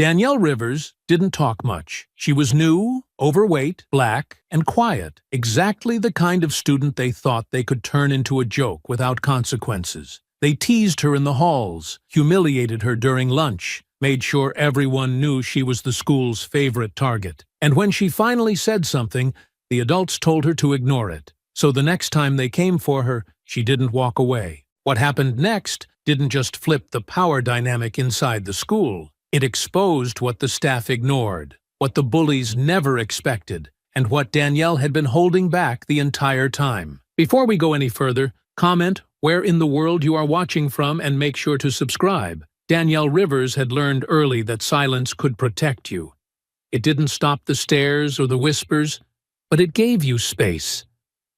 Danielle Rivers didn't talk much. She was new, overweight, black, and quiet, exactly the kind of student they thought they could turn into a joke without consequences. They teased her in the halls, humiliated her during lunch, made sure everyone knew she was the school's favorite target. And when she finally said something, the adults told her to ignore it. So the next time they came for her, she didn't walk away. What happened next didn't just flip the power dynamic inside the school. It exposed what the staff ignored, what the bullies never expected, and what Danielle had been holding back the entire time. Before we go any further, comment where in the world you are watching from and make sure to subscribe. Danielle Rivers had learned early that silence could protect you. It didn't stop the stares or the whispers, but it gave you space.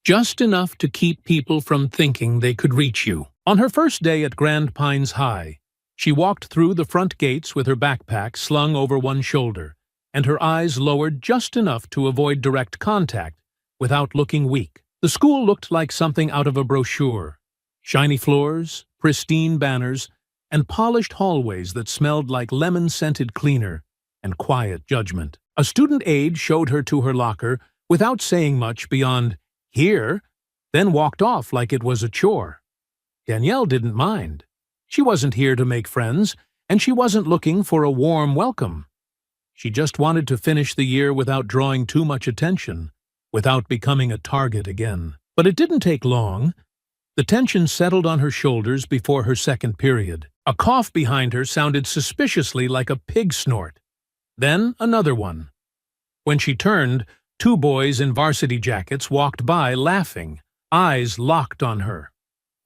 Just enough to keep people from thinking they could reach you. On her first day at Grand Pines High, she walked through the front gates with her backpack slung over one shoulder, and her eyes lowered just enough to avoid direct contact without looking weak. The school looked like something out of a brochure. Shiny floors, pristine banners, and polished hallways that smelled like lemon-scented cleaner and quiet judgment. A student aide showed her to her locker without saying much beyond, "Here," then walked off like it was a chore. Danielle didn't mind. She wasn't here to make friends, and she wasn't looking for a warm welcome. She just wanted to finish the year without drawing too much attention, without becoming a target again. But it didn't take long. The tension settled on her shoulders before her second period. A cough behind her sounded suspiciously like a pig snort. Then another one. When she turned, two boys in varsity jackets walked by laughing, eyes locked on her.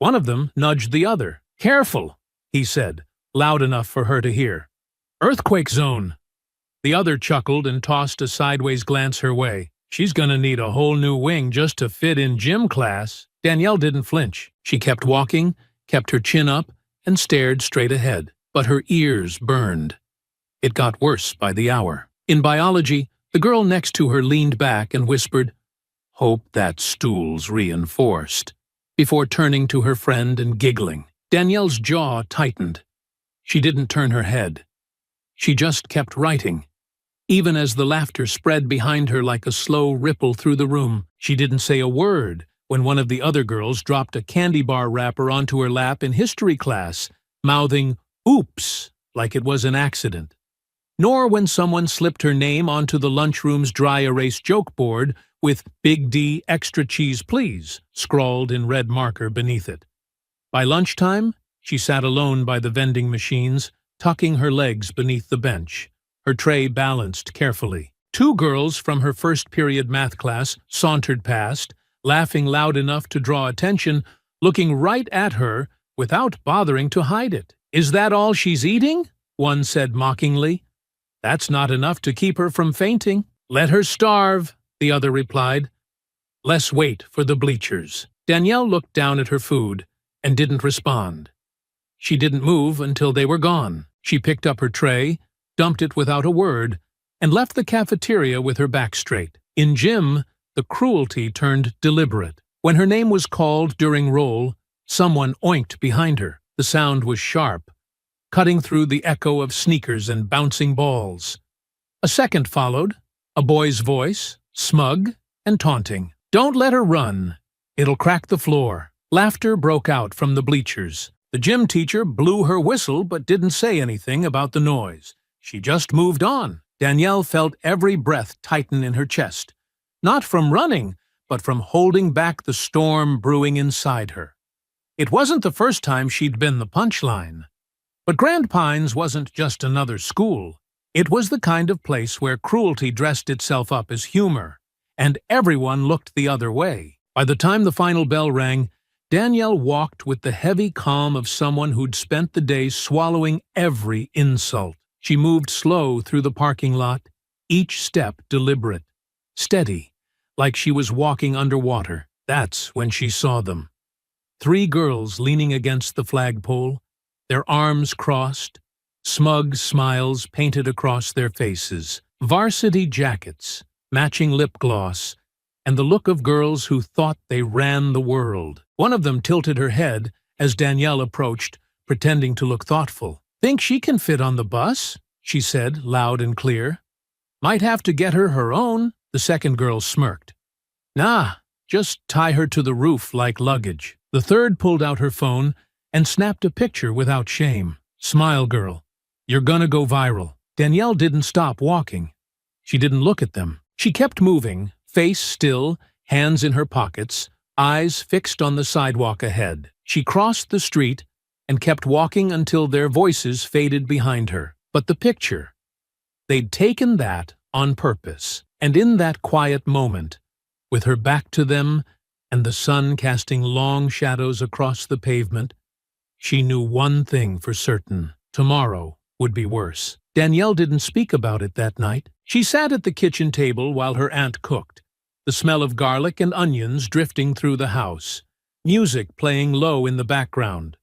One of them nudged the other. "Careful," he said, loud enough for her to hear. "Earthquake zone." The other chuckled and tossed a sideways glance her way. "She's gonna need a whole new wing just to fit in gym class." Danielle didn't flinch. She kept walking, kept her chin up, and stared straight ahead. But her ears burned. It got worse by the hour. In biology, the girl next to her leaned back and whispered, "Hope that stool's reinforced," before turning to her friend and giggling. Danielle's jaw tightened. She didn't turn her head. She just kept writing. Even as the laughter spread behind her like a slow ripple through the room, she didn't say a word when one of the other girls dropped a candy bar wrapper onto her lap in history class, mouthing, "Oops," like it was an accident. Nor when someone slipped her name onto the lunchroom's dry erase joke board with "Big D extra cheese please" scrawled in red marker beneath it. By lunchtime, she sat alone by the vending machines, tucking her legs beneath the bench, her tray balanced carefully. Two girls from her first period math class sauntered past, laughing loud enough to draw attention, looking right at her without bothering to hide it. "Is that all she's eating?" one said mockingly. "That's not enough to keep her from fainting." "Let her starve," the other replied. "Less wait for the bleachers." Danielle looked down at her food and didn't respond. She didn't move until they were gone. She picked up her tray, dumped it without a word, and left the cafeteria with her back straight. In gym, the cruelty turned deliberate. When her name was called during roll, someone oinked behind her. The sound was sharp, cutting through the echo of sneakers and bouncing balls. A second followed, a boy's voice, smug and taunting. "Don't let her run. It'll crack the floor." Laughter broke out from the bleachers. The gym teacher blew her whistle but didn't say anything about the noise. She just moved on. Danielle felt every breath tighten in her chest. Not from running, but from holding back the storm brewing inside her. It wasn't the first time she'd been the punchline. But Grand Pines wasn't just another school. It was the kind of place where cruelty dressed itself up as humor, and everyone looked the other way. By the time the final bell rang, Danielle walked with the heavy calm of someone who'd spent the day swallowing every insult. She moved slow through the parking lot, each step deliberate, steady, like she was walking underwater. That's when she saw them. Three girls leaning against the flagpole, their arms crossed, smug smiles painted across their faces, varsity jackets, matching lip gloss, and the look of girls who thought they ran the world. One of them tilted her head as Danielle approached, pretending to look thoughtful. "Think she can fit on the bus?" she said, loud and clear. Might have to get her own, the second girl smirked. Nah, just tie her to the roof like luggage. The third pulled out her phone and snapped a picture without shame. Smile, girl. You're gonna go viral. Danielle didn't stop walking. She didn't look at them. She kept moving, face still, hands in her pockets, eyes fixed on the sidewalk ahead. She crossed the street and kept walking until their voices faded behind her. But the picture, they'd taken that on purpose. And in that quiet moment, with her back to them and the sun casting long shadows across the pavement, she knew one thing for certain: tomorrow would be worse. Danielle didn't speak about it that night. She sat at the kitchen table while her aunt cooked, the smell of garlic and onions drifting through the house, music playing low in the background.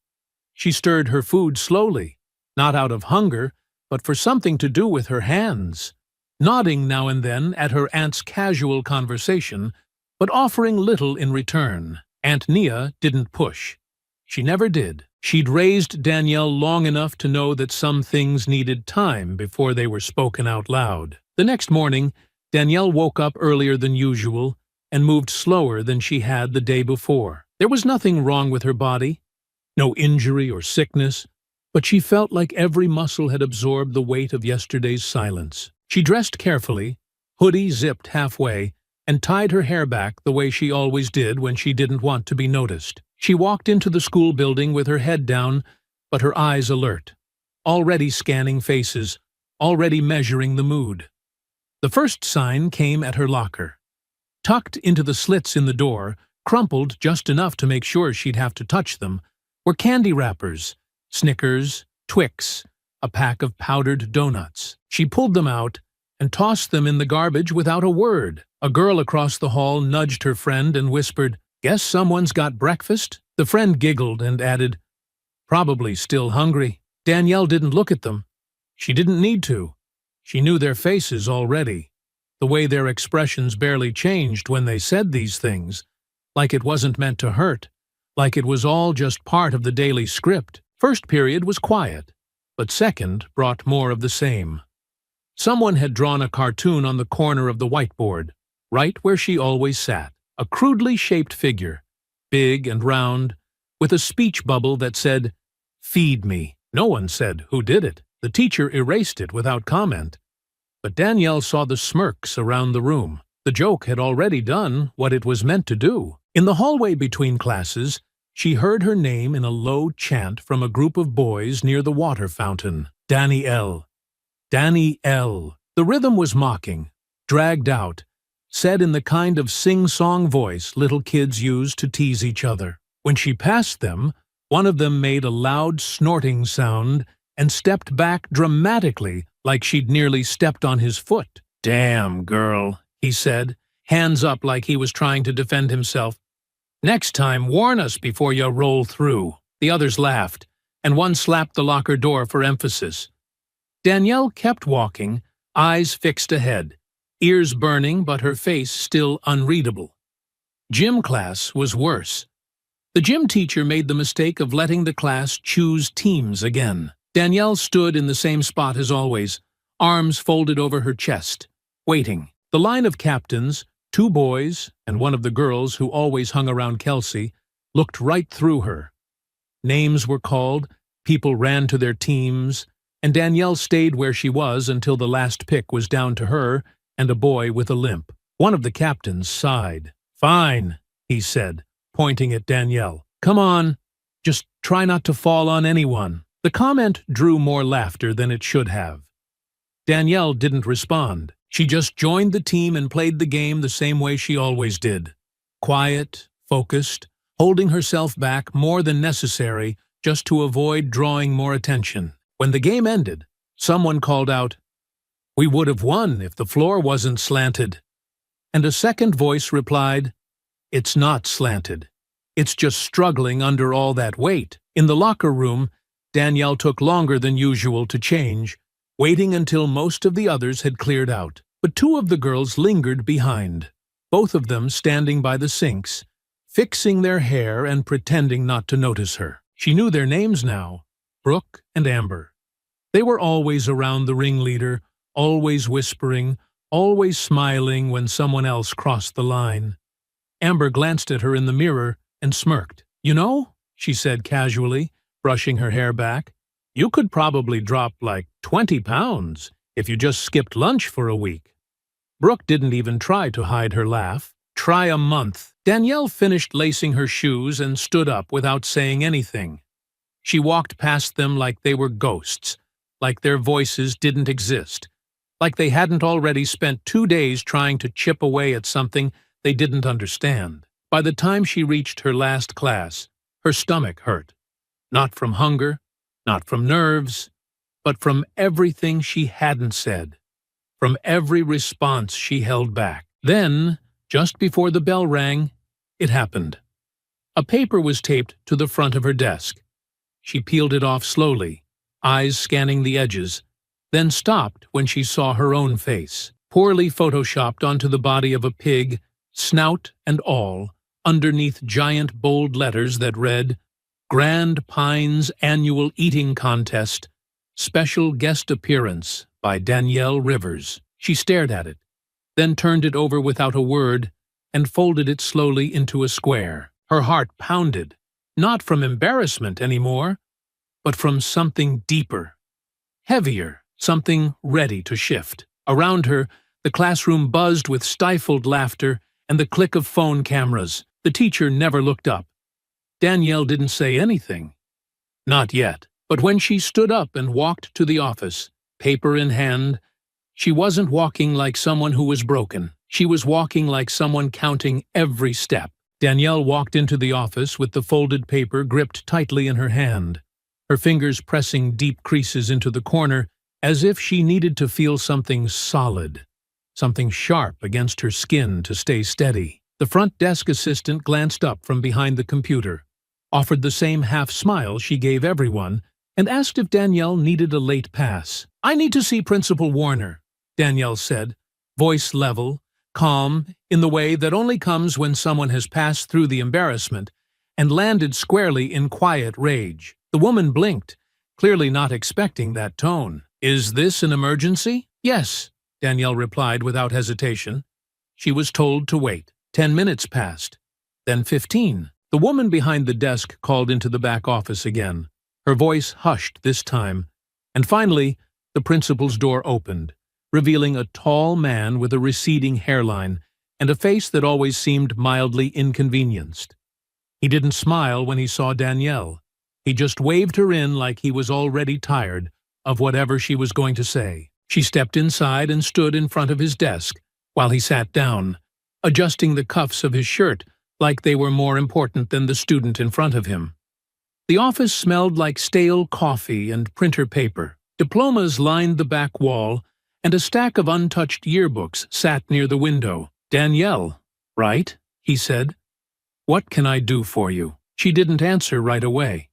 She stirred her food slowly, not out of hunger, but for something to do with her hands, nodding now and then at her aunt's casual conversation, but offering little in return. Aunt Nia didn't push. She never did. She'd raised Danielle long enough to know that some things needed time before they were spoken out loud. The next morning, Danielle woke up earlier than usual and moved slower than she had the day before. There was nothing wrong with her body, no injury or sickness, but she felt like every muscle had absorbed the weight of yesterday's silence. She dressed carefully, hoodie zipped halfway, and tied her hair back the way she always did when she didn't want to be noticed. She walked into the school building with her head down, but her eyes alert, already scanning faces, already measuring the mood. The first sign came at her locker. Tucked into the slits in the door, crumpled just enough to make sure she'd have to touch them, were candy wrappers, Snickers, Twix, a pack of powdered donuts. She pulled them out and tossed them in the garbage without a word. A girl across the hall nudged her friend and whispered, "Guess someone's got breakfast?" The friend giggled and added, "Probably still hungry." Danielle didn't look at them. She didn't need to. She knew their faces already, the way their expressions barely changed when they said these things, like it wasn't meant to hurt, like it was all just part of the daily script. First period was quiet, but second brought more of the same. Someone had drawn a cartoon on the corner of the whiteboard, right where she always sat, a crudely shaped figure, big and round, with a speech bubble that said, "Feed me." No one said who did it. The teacher erased it without comment. But Danielle saw the smirks around the room. The joke had already done what it was meant to do. In the hallway between classes, she heard her name in a low chant from a group of boys near the water fountain. Danielle. Danielle. The rhythm was mocking, dragged out, said in the kind of sing-song voice little kids use to tease each other. When she passed them, one of them made a loud snorting sound and stepped back dramatically like she'd nearly stepped on his foot. "Damn, girl," he said, hands up like he was trying to defend himself. "Next time, warn us before you roll through." The others laughed, and one slapped the locker door for emphasis. Danielle kept walking, eyes fixed ahead, ears burning but her face still unreadable. Gym class was worse. The gym teacher made the mistake of letting the class choose teams again. Danielle stood in the same spot as always, arms folded over her chest, waiting. The line of captains, 2 boys and one of the girls who always hung around Kelsey, looked right through her. Names were called, people ran to their teams, and Danielle stayed where she was until the last pick was down to her and a boy with a limp. One of the captains sighed. "Fine," he said, pointing at Danielle. "Come on, just try not to fall on anyone." The comment drew more laughter than it should have. Danielle didn't respond. She just joined the team and played the game the same way she always did. Quiet, focused, holding herself back more than necessary just to avoid drawing more attention. When the game ended, someone called out, "We would have won if the floor wasn't slanted." And a second voice replied, "It's not slanted. It's just struggling under all that weight." In the locker room, Danielle took longer than usual to change, waiting until most of the others had cleared out. But 2 of the girls lingered behind, both of them standing by the sinks, fixing their hair and pretending not to notice her. She knew their names now, Brooke and Amber. They were always around the ringleader, always whispering, always smiling when someone else crossed the line. Amber glanced at her in the mirror and smirked. "You know," she said casually, brushing her hair back, "you could probably drop like 20 pounds if you just skipped lunch for a week." Brooke didn't even try to hide her laugh. "Try a month." Danielle finished lacing her shoes and stood up without saying anything. She walked past them like they were ghosts, like their voices didn't exist, like they hadn't already spent 2 days trying to chip away at something they didn't understand. By the time she reached her last class, her stomach hurt. Not from hunger, not from nerves, but from everything she hadn't said, from every response she held back. Then, just before the bell rang, it happened. A paper was taped to the front of her desk. She peeled it off slowly, eyes scanning the edges, then stopped when she saw her own face, poorly photoshopped onto the body of a pig, snout and all, underneath giant bold letters that read, "Grand Pines Annual Eating Contest, Special Guest Appearance by Danielle Rivers." She stared at it, then turned it over without a word and folded it slowly into a square. Her heart pounded, not from embarrassment anymore, but from something deeper, heavier, something ready to shift. Around her, the classroom buzzed with stifled laughter and the click of phone cameras. The teacher never looked up. Danielle didn't say anything. Not yet. But when she stood up and walked to the office, paper in hand, she wasn't walking like someone who was broken. She was walking like someone counting every step. Danielle walked into the office with the folded paper gripped tightly in her hand, her fingers pressing deep creases into the corner as if she needed to feel something solid, something sharp against her skin to stay steady. The front desk assistant glanced up from behind the computer, offered the same half-smile she gave everyone, and asked if Danielle needed a late pass. "I need to see Principal Warner," Danielle said, voice level, calm, in the way that only comes when someone has passed through the embarrassment, and landed squarely in quiet rage. The woman blinked, clearly not expecting that tone. "Is this an emergency?" "Yes," Danielle replied without hesitation. She was told to wait. 10 minutes passed, then 15. The woman behind the desk called into the back office again. Her voice hushed this time, and finally, the principal's door opened, revealing a tall man with a receding hairline and a face that always seemed mildly inconvenienced. He didn't smile when he saw Danielle. He just waved her in like he was already tired of whatever she was going to say. She stepped inside and stood in front of his desk while he sat down, adjusting the cuffs of his shirt like they were more important than the student in front of him. The office smelled like stale coffee and printer paper. Diplomas lined the back wall, and a stack of untouched yearbooks sat near the window. "Danielle, right?" he said. "What can I do for you?" She didn't answer right away.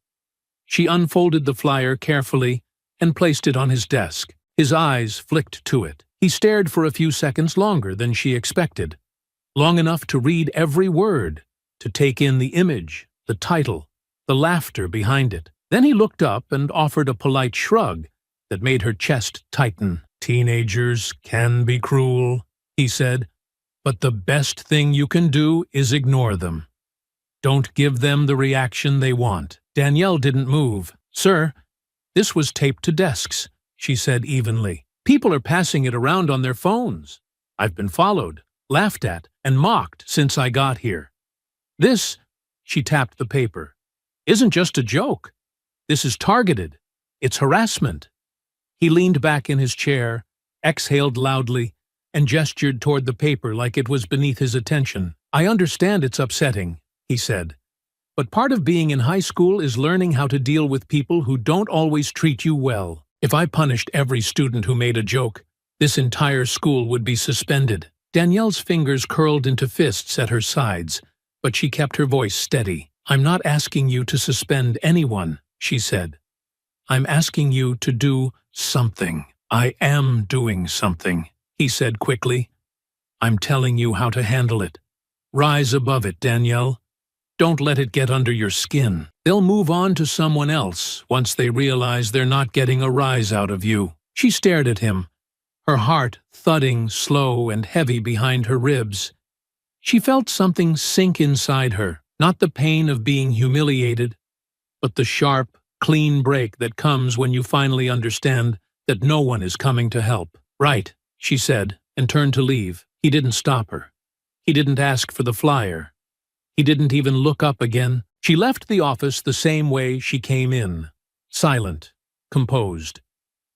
She unfolded the flyer carefully and placed it on his desk. His eyes flicked to it. He stared for a few seconds longer than she expected, long enough to read every word, to take in the image, the title, the laughter behind it. Then he looked up and offered a polite shrug that made her chest tighten. "Teenagers can be cruel," he said, "but the best thing you can do is ignore them. Don't give them the reaction they want." Danielle didn't move. "Sir, this was taped to desks," she said evenly. "People are passing it around on their phones. I've been followed, laughed at, and mocked since I got here. This," she tapped the paper, "isn't just a joke. This is targeted. It's harassment." He leaned back in his chair, exhaled loudly, and gestured toward the paper like it was beneath his attention. "I understand it's upsetting," he said, "but part of being in high school is learning how to deal with people who don't always treat you well. If I punished every student who made a joke, this entire school would be suspended." Danielle's fingers curled into fists at her sides, but she kept her voice steady. "I'm not asking you to suspend anyone," she said. "I'm asking you to do something." "I am doing something," he said quickly. "I'm telling you how to handle it. Rise above it, Danielle. Don't let it get under your skin. They'll move on to someone else once they realize they're not getting a rise out of you." She stared at him, her heart thudding slow and heavy behind her ribs. She felt something sink inside her, not the pain of being humiliated, but the sharp, clean break that comes when you finally understand that no one is coming to help. "Right," she said, and turned to leave. He didn't stop her. He didn't ask for the flyer. He didn't even look up again. She left the office the same way she came in, silent, composed.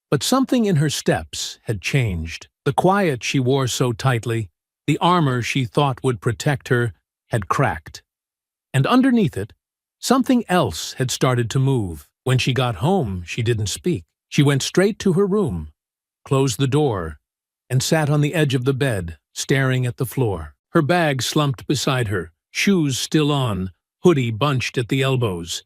But something in her steps had changed. The quiet she wore so tightly, the armor she thought would protect her, had cracked. And underneath it, something else had started to move. When she got home, she didn't speak. She went straight to her room, closed the door, and sat on the edge of the bed, staring at the floor. Her bag slumped beside her, shoes still on, hoodie bunched at the elbows.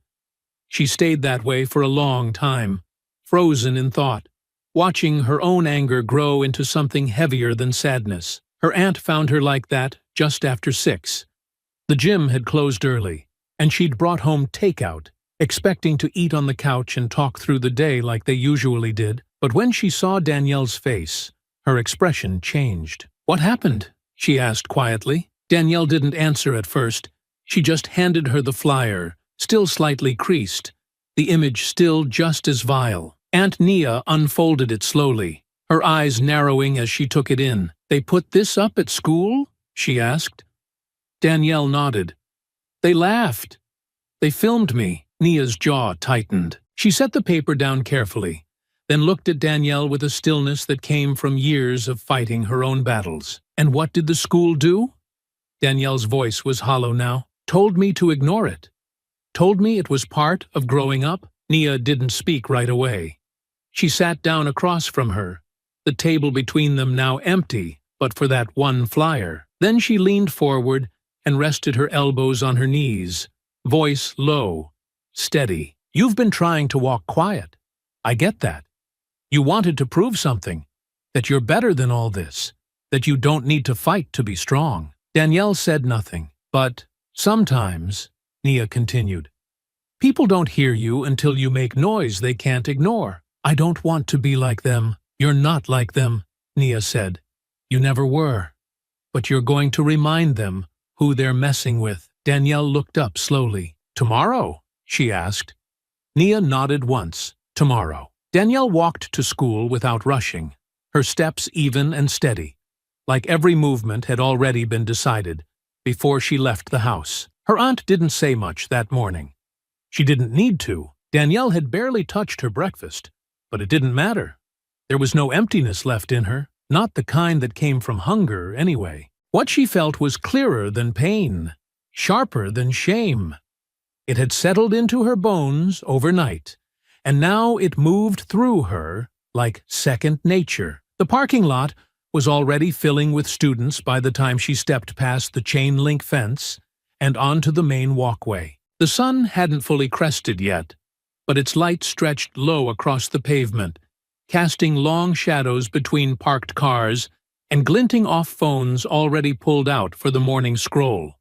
She stayed that way for a long time, frozen in thought, watching her own anger grow into something heavier than sadness. Her aunt found her like that just after 6. The gym had closed early, and she'd brought home takeout, expecting to eat on the couch and talk through the day like they usually did. But when she saw Danielle's face, her expression changed. "What happened?" she asked quietly. Danielle didn't answer at first. She just handed her the flyer, still slightly creased, the image still just as vile. Aunt Nia unfolded it slowly, her eyes narrowing as she took it in. "They put this up at school?" she asked. Danielle nodded. "They laughed. They filmed me." Nia's jaw tightened. She set the paper down carefully, then looked at Danielle with a stillness that came from years of fighting her own battles. "And what did the school do?" Danielle's voice was hollow now. "Told me to ignore it. Told me it was part of growing up." Nia didn't speak right away. She sat down across from her, the table between them now empty, but for that one flyer. Then she leaned forward and rested her elbows on her knees, voice low, steady. "You've been trying to walk quiet. I get that. You wanted to prove something, that you're better than all this, that you don't need to fight to be strong." Danielle said nothing. "But sometimes," Nia continued, "people don't hear you until you make noise they can't ignore." "I don't want to be like them." "You're not like them," Nia said. "You never were. But you're going to remind them who they're messing with." Danielle looked up slowly. "Tomorrow?" she asked. Nia nodded once. "Tomorrow." Danielle walked to school without rushing, her steps even and steady, like every movement had already been decided before she left the house. Her aunt didn't say much that morning. She didn't need to. Danielle had barely touched her breakfast, but it didn't matter. There was no emptiness left in her, not the kind that came from hunger, anyway. What she felt was clearer than pain, sharper than shame. It had settled into her bones overnight, and now it moved through her like second nature. The parking lot was already filling with students by the time she stepped past the chain-link fence and onto the main walkway. The sun hadn't fully crested yet, but its light stretched low across the pavement, casting long shadows between parked cars and glinting off phones already pulled out for the morning scroll.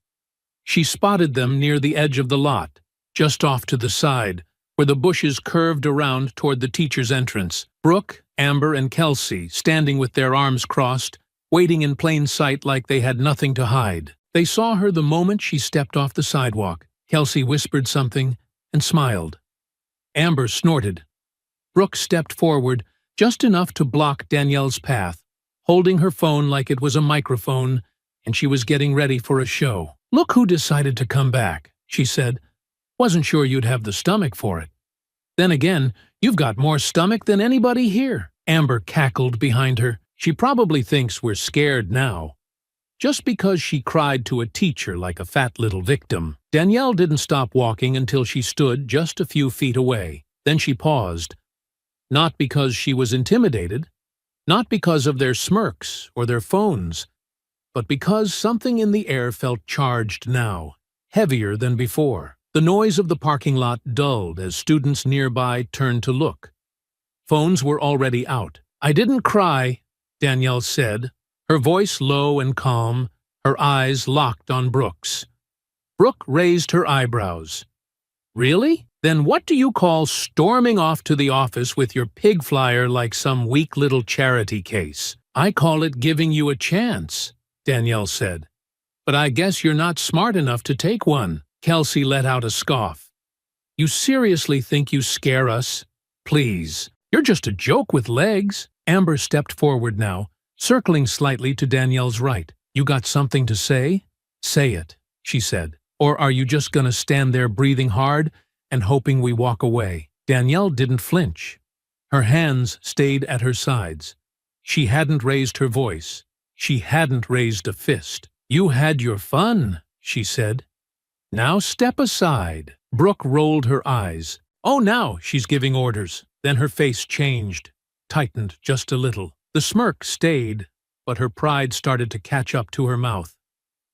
She spotted them near the edge of the lot, just off to the side, where the bushes curved around toward the teacher's entrance. Brooke, Amber, and Kelsey, standing with their arms crossed, waiting in plain sight like they had nothing to hide. They saw her the moment she stepped off the sidewalk. Kelsey whispered something and smiled. Amber snorted. Brooke stepped forward, just enough to block Danielle's path, holding her phone like it was a microphone, and she was getting ready for a show. "Look who decided to come back," she said. "Wasn't sure you'd have the stomach for it. Then again, you've got more stomach than anybody here." Amber cackled behind her. "She probably thinks we're scared now, just because she cried to a teacher like a fat little victim." Danielle didn't stop walking until she stood just a few feet away. Then she paused, not because she was intimidated, not because of their smirks or their phones, but because something in the air felt charged now, heavier than before. The noise of the parking lot dulled as students nearby turned to look. Phones were already out. "I didn't cry," Danielle said, her voice low and calm, her eyes locked on Brooke's. Brooke raised her eyebrows. Really? Then what do you call storming off to the office with your pig flyer like some weak little charity case? I call it giving you a chance, Danielle said. But I guess you're not smart enough to take one. Kelsey let out a scoff. You seriously think you scare us? Please. You're just a joke with legs. Amber stepped forward now, circling slightly to Danielle's right. You got something to say? Say it, she said. Or are you just gonna stand there breathing hard and hoping we walk away? Danielle didn't flinch. Her hands stayed at her sides. She hadn't raised her voice. She hadn't raised a fist. You had your fun, she said. Now step aside. Brooke rolled her eyes. Oh, now she's giving orders. Then her face changed, tightened just a little. The smirk stayed, but her pride started to catch up to her mouth.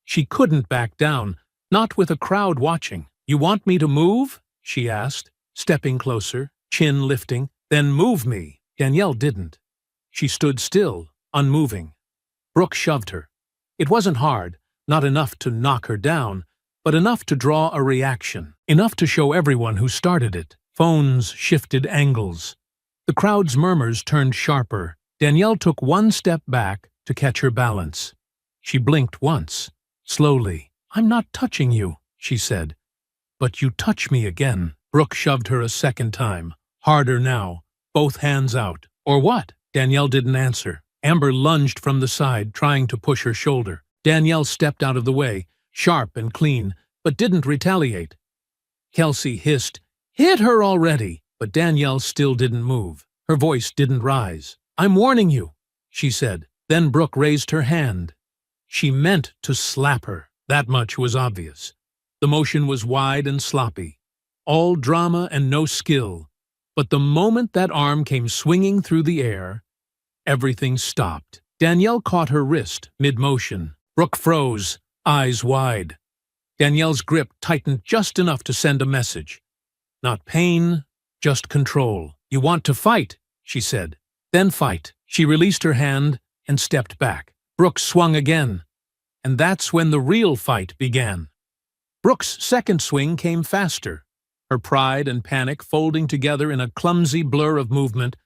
She couldn't back down, not with a crowd watching. You want me to move? She asked, stepping closer, chin lifting. Then move me. Danielle didn't. She stood still, unmoving. Brooke shoved her. It wasn't hard, not enough to knock her down, but enough to draw a reaction, enough to show everyone who started it. Phones shifted angles. The crowd's murmurs turned sharper. Danielle took one step back to catch her balance. She blinked once, slowly. I'm not touching you, she said. But you touch me again. Brooke shoved her a second time, harder now, both hands out. Or what? Danielle didn't answer. Amber lunged from the side, trying to push her shoulder. Danielle stepped out of the way, sharp and clean, but didn't retaliate. Kelsey hissed, "Hit her already!" But Danielle still didn't move. Her voice didn't rise. "I'm warning you," she said. Then Brooke raised her hand. She meant to slap her. That much was obvious. The motion was wide and sloppy. All drama and no skill. But the moment that arm came swinging through the air, everything stopped. Danielle caught her wrist, mid-motion. Brooke froze, eyes wide. Danielle's grip tightened just enough to send a message. Not pain, just control. You want to fight, she said. Then fight. She released her hand and stepped back. Brooke swung again. And that's when the real fight began. Brooke's second swing came faster, her pride and panic folding together in a clumsy blur of movement,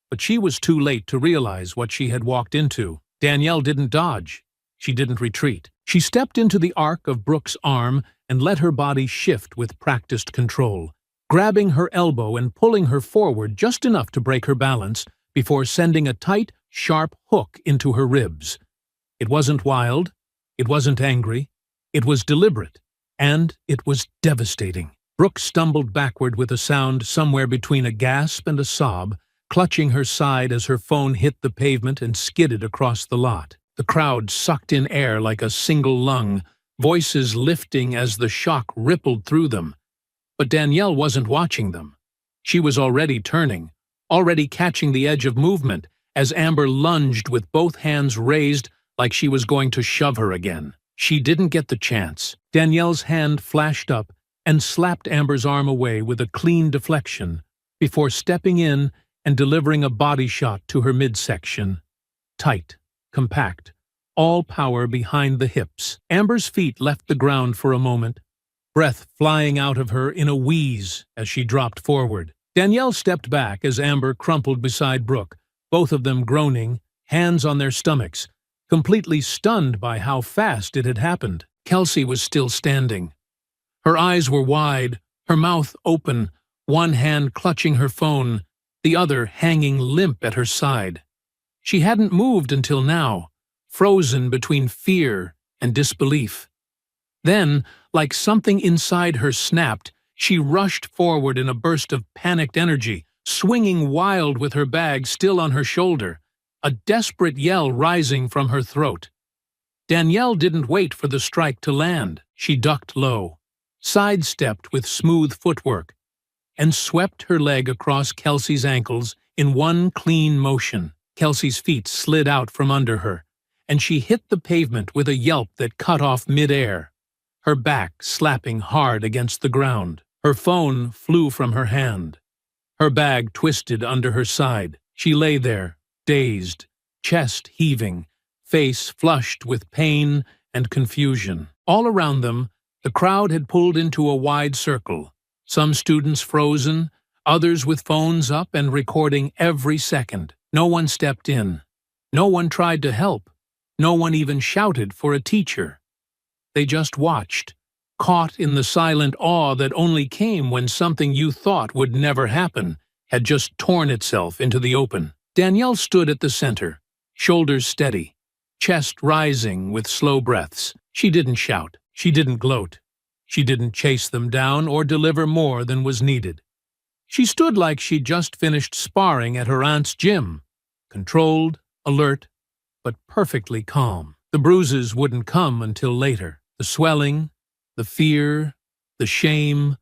but she was too late to realize what she had walked into. Danielle didn't dodge. She didn't retreat. She stepped into the arc of Brooke's arm and let her body shift with practiced control, grabbing her elbow and pulling her forward just enough to break her balance before sending a tight, sharp hook into her ribs. It wasn't wild. It wasn't angry. It was deliberate. And it was devastating. Brooke stumbled backward with a sound somewhere between a gasp and a sob, clutching her side as her phone hit the pavement and skidded across the lot. The crowd sucked in air like a single lung, voices lifting as the shock rippled through them. But Danielle wasn't watching them. She was already turning, already catching the edge of movement, as Amber lunged with both hands raised like she was going to shove her again. She didn't get the chance. Danielle's hand flashed up and slapped Amber's arm away with a clean deflection before stepping in and delivering a body shot to her midsection. Tight, compact, all power behind the hips. Amber's feet left the ground for a moment, breath flying out of her in a wheeze as she dropped forward. Danielle stepped back as Amber crumpled beside Brooke, both of them groaning, hands on their stomachs, completely stunned by how fast it had happened. Kelsey was still standing. Her eyes were wide, her mouth open, one hand clutching her phone, the other hanging limp at her side. She hadn't moved until now, frozen between fear and disbelief. Then, like something inside her snapped, she rushed forward in a burst of panicked energy, swinging wild with her bag still on her shoulder, a desperate yell rising from her throat. Danielle didn't wait for the strike to land. She ducked low, sidestepped with smooth footwork, and swept her leg across Kelsey's ankles in one clean motion. Kelsey's feet slid out from under her, and she hit the pavement with a yelp that cut off midair, her back slapping hard against the ground. Her phone flew from her hand. Her bag twisted under her side. She lay there, dazed, chest heaving, face flushed with pain and confusion. All around them, The crowd had pulled into a wide circle, some students frozen, others with phones up and recording every second. No one stepped in. No one tried to help. No one even shouted for a teacher. They just watched, caught in the silent awe that only came when something you thought would never happen had just torn itself into the open. Danielle stood at the center, shoulders steady, chest rising with slow breaths. She didn't shout. She didn't gloat. She didn't chase them down or deliver more than was needed. She stood like she'd just finished sparring at her aunt's gym, controlled, alert, but perfectly calm. The bruises wouldn't come until later. The swelling, the fear, the shame,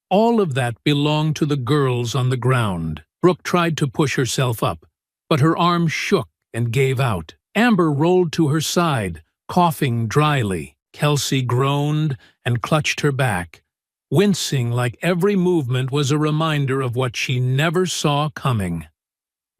all of that belonged to the girls on the ground. Brooke tried to push herself up, but her arm shook and gave out. Amber rolled to her side, coughing dryly. Kelsey groaned and clutched her back, wincing like every movement was a reminder of what she never saw coming.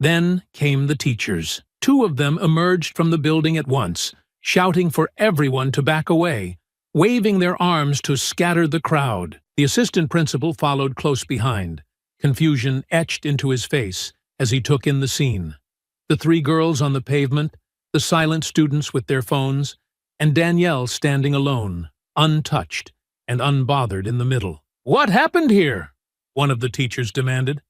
Then came the teachers. Two of them emerged from the building at once, shouting for everyone to back away, waving their arms to scatter the crowd. The assistant principal followed close behind, confusion etched into his face as he took in the scene. The three girls on the pavement, the silent students with their phones, and Danielle standing alone, untouched and unbothered in the middle. "What happened here?" one of the teachers demanded.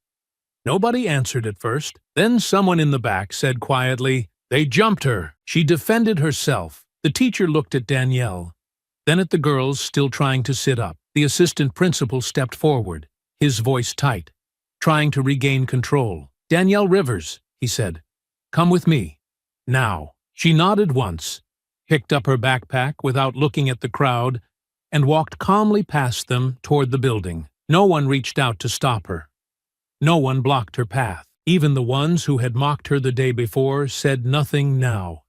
Nobody answered at first. Then someone in the back said quietly, "They jumped her." She defended herself. The teacher looked at Danielle, then at the girls still trying to sit up. The assistant principal stepped forward, his voice tight, trying to regain control. "Danielle Rivers," he said, "come with me. Now." She nodded once, picked up her backpack without looking at the crowd, and walked calmly past them toward the building. No one reached out to stop her. No one blocked her path. Even the ones who had mocked her the day before said nothing now.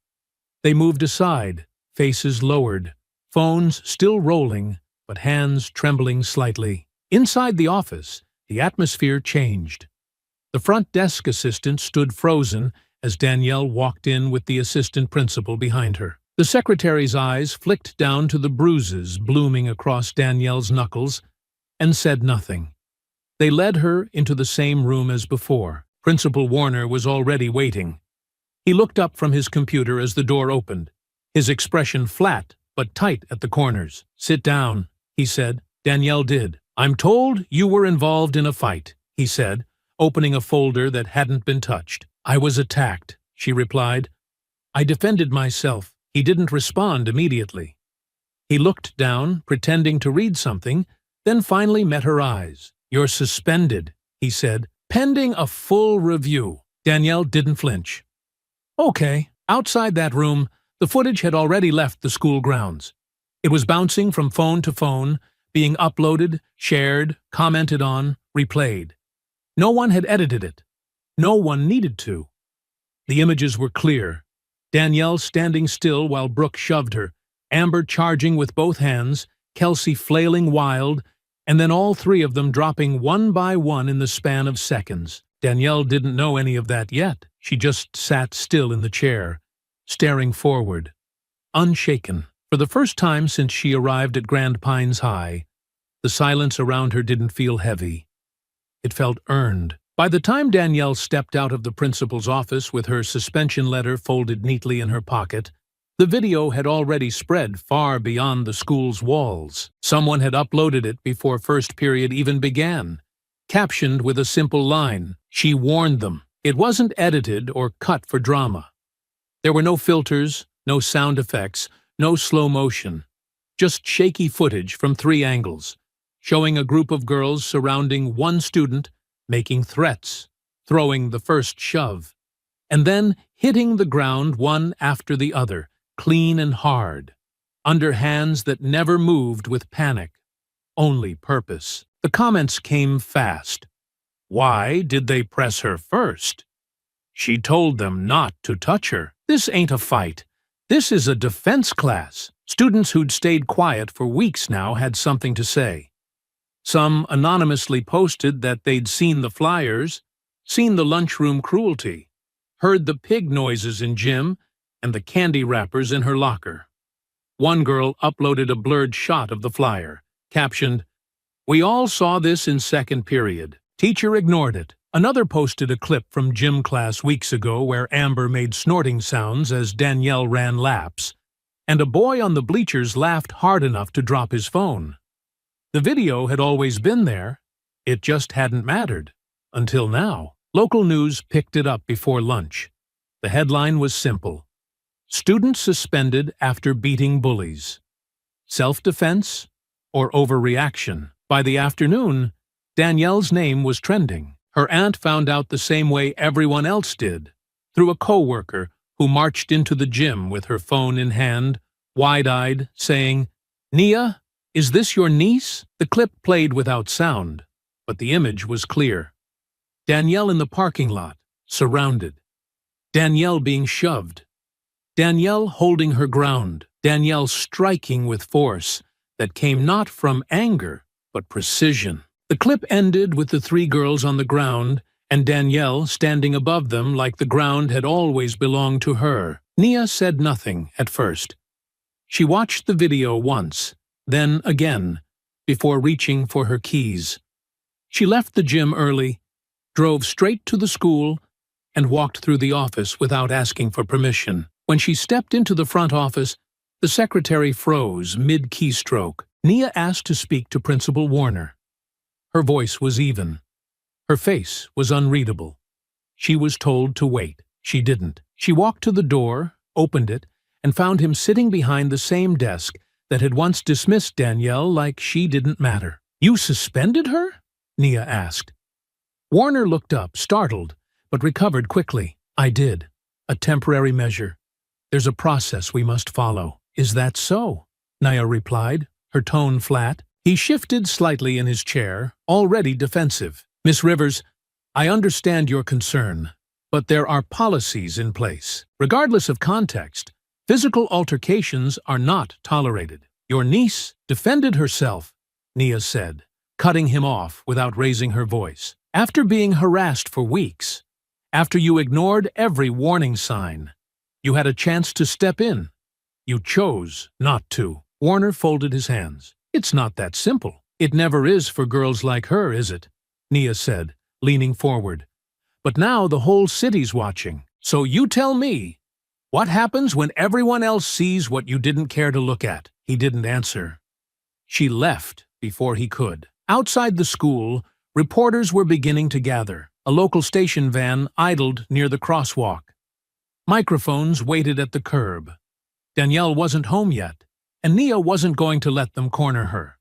They moved aside, faces lowered, phones still rolling, but hands trembling slightly. Inside the office, the atmosphere changed. The front desk assistant stood frozen as Danielle walked in with the assistant principal behind her. The secretary's eyes flicked down to the bruises blooming across Danielle's knuckles and said nothing. They led her into the same room as before. Principal Warner was already waiting. He looked up from his computer as the door opened, his expression flat but tight at the corners. "Sit down," he said. Danielle did. "I'm told you were involved in a fight," he said, opening a folder that hadn't been touched. "I was attacked," she replied. "I defended myself." He didn't respond immediately. He looked down, pretending to read something, then finally met her eyes. "You're suspended," he said, "pending a full review." Danielle didn't flinch. "Okay." Outside that room, the footage had already left the school grounds. It was bouncing from phone to phone, being uploaded, shared, commented on, replayed. No one had edited it. No one needed to. The images were clear. Danielle standing still while Brooke shoved her, Amber charging with both hands, Kelsey flailing wild, and then all three of them dropping one by one in the span of seconds. Danielle didn't know any of that yet. She just sat still in the chair, staring forward, unshaken. For the first time since she arrived at Grand Pines High, the silence around her didn't feel heavy. It felt earned. By the time Danielle stepped out of the principal's office with her suspension letter folded neatly in her pocket, the video had already spread far beyond the school's walls. Someone had uploaded it before first period even began, captioned with a simple line, "She warned them." It wasn't edited or cut for drama. There were no filters, no sound effects, no slow motion, just shaky footage from 3 angles, showing a group of girls surrounding one student, making threats, throwing the first shove, and then hitting the ground one after the other, clean and hard, under hands that never moved with panic, only purpose. The comments came fast. Why did they press her first? She told them not to touch her. This ain't a fight. This is a defense class. Students who'd stayed quiet for weeks now had something to say. Some anonymously posted that they'd seen the flyers, seen the lunchroom cruelty, heard the pig noises in gym, and the candy wrappers in her locker. One girl uploaded a blurred shot of the flyer, captioned, "We all saw this in second period. Teacher ignored it." Another posted a clip from gym class weeks ago where Amber made snorting sounds as Danielle ran laps, and a boy on the bleachers laughed hard enough to drop his phone. The video had always been there. It just hadn't mattered. Until now. Local news picked it up before lunch. The headline was simple: "Student suspended after beating bullies. Self-defense or overreaction?" By the afternoon, Danielle's name was trending. Her aunt found out the same way everyone else did, through a coworker who marched into the gym with her phone in hand, wide-eyed, saying, "Nia, is this your niece?" The clip played without sound, but the image was clear. Danielle in the parking lot, surrounded. Danielle being shoved. Danielle holding her ground. Danielle striking with force that came not from anger, but precision. The clip ended with the three girls on the ground and Danielle standing above them like the ground had always belonged to her. Nia said nothing at first. She watched the video once, then again, before reaching for her keys. She left the gym early, drove straight to the school, and walked through the office without asking for permission. When she stepped into the front office, the secretary froze mid-keystroke. Nia asked to speak to Principal Warner. Her voice was even. Her face was unreadable. She was told to wait. She didn't. She walked to the door, opened it, and found him sitting behind the same desk that had once dismissed Danielle like she didn't matter. "You suspended her?" Nia asked. Warner looked up, startled, but recovered quickly. "I did. A temporary measure. There's a process we must follow." "Is that so?" Nia replied, her tone flat. He shifted slightly in his chair, already defensive. "Miss Rivers, I understand your concern, but there are policies in place. Regardless of context, physical altercations are not tolerated." "Your niece defended herself," Nia said, cutting him off without raising her voice. "After being harassed for weeks, after you ignored every warning sign, you had a chance to step in. You chose not to." Warner folded his hands. "It's not that simple." "It never is for girls like her, is it?" Nia said, leaning forward. "But now the whole city's watching. So you tell me, what happens when everyone else sees what you didn't care to look at?" He didn't answer. She left before he could. Outside the school, reporters were beginning to gather. A local station van idled near the crosswalk. Microphones waited at the curb. Danielle wasn't home yet, and Nia wasn't going to let them corner her.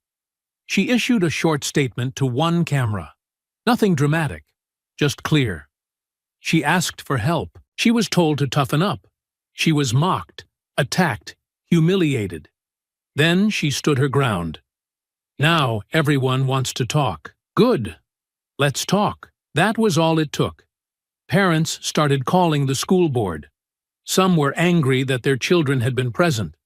She issued a short statement to one camera. Nothing dramatic, just clear. She asked for help. She was told to toughen up. She was mocked, attacked, humiliated. Then she stood her ground. Now everyone wants to talk. Good. Let's talk. That was all it took. Parents started calling the school board. Some were angry that their children had been present.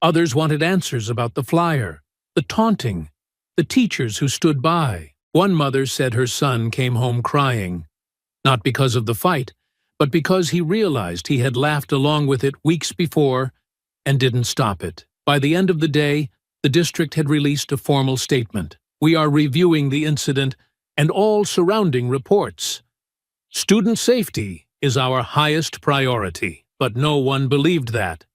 Others wanted answers about the flyer, the taunting, the teachers who stood by. One mother said her son came home crying, not because of the fight, but because he realized he had laughed along with it weeks before and didn't stop it. By the end of the day, the district had released a formal statement. "We are reviewing the incident and all surrounding reports. Student safety is our highest priority." But no one believed that.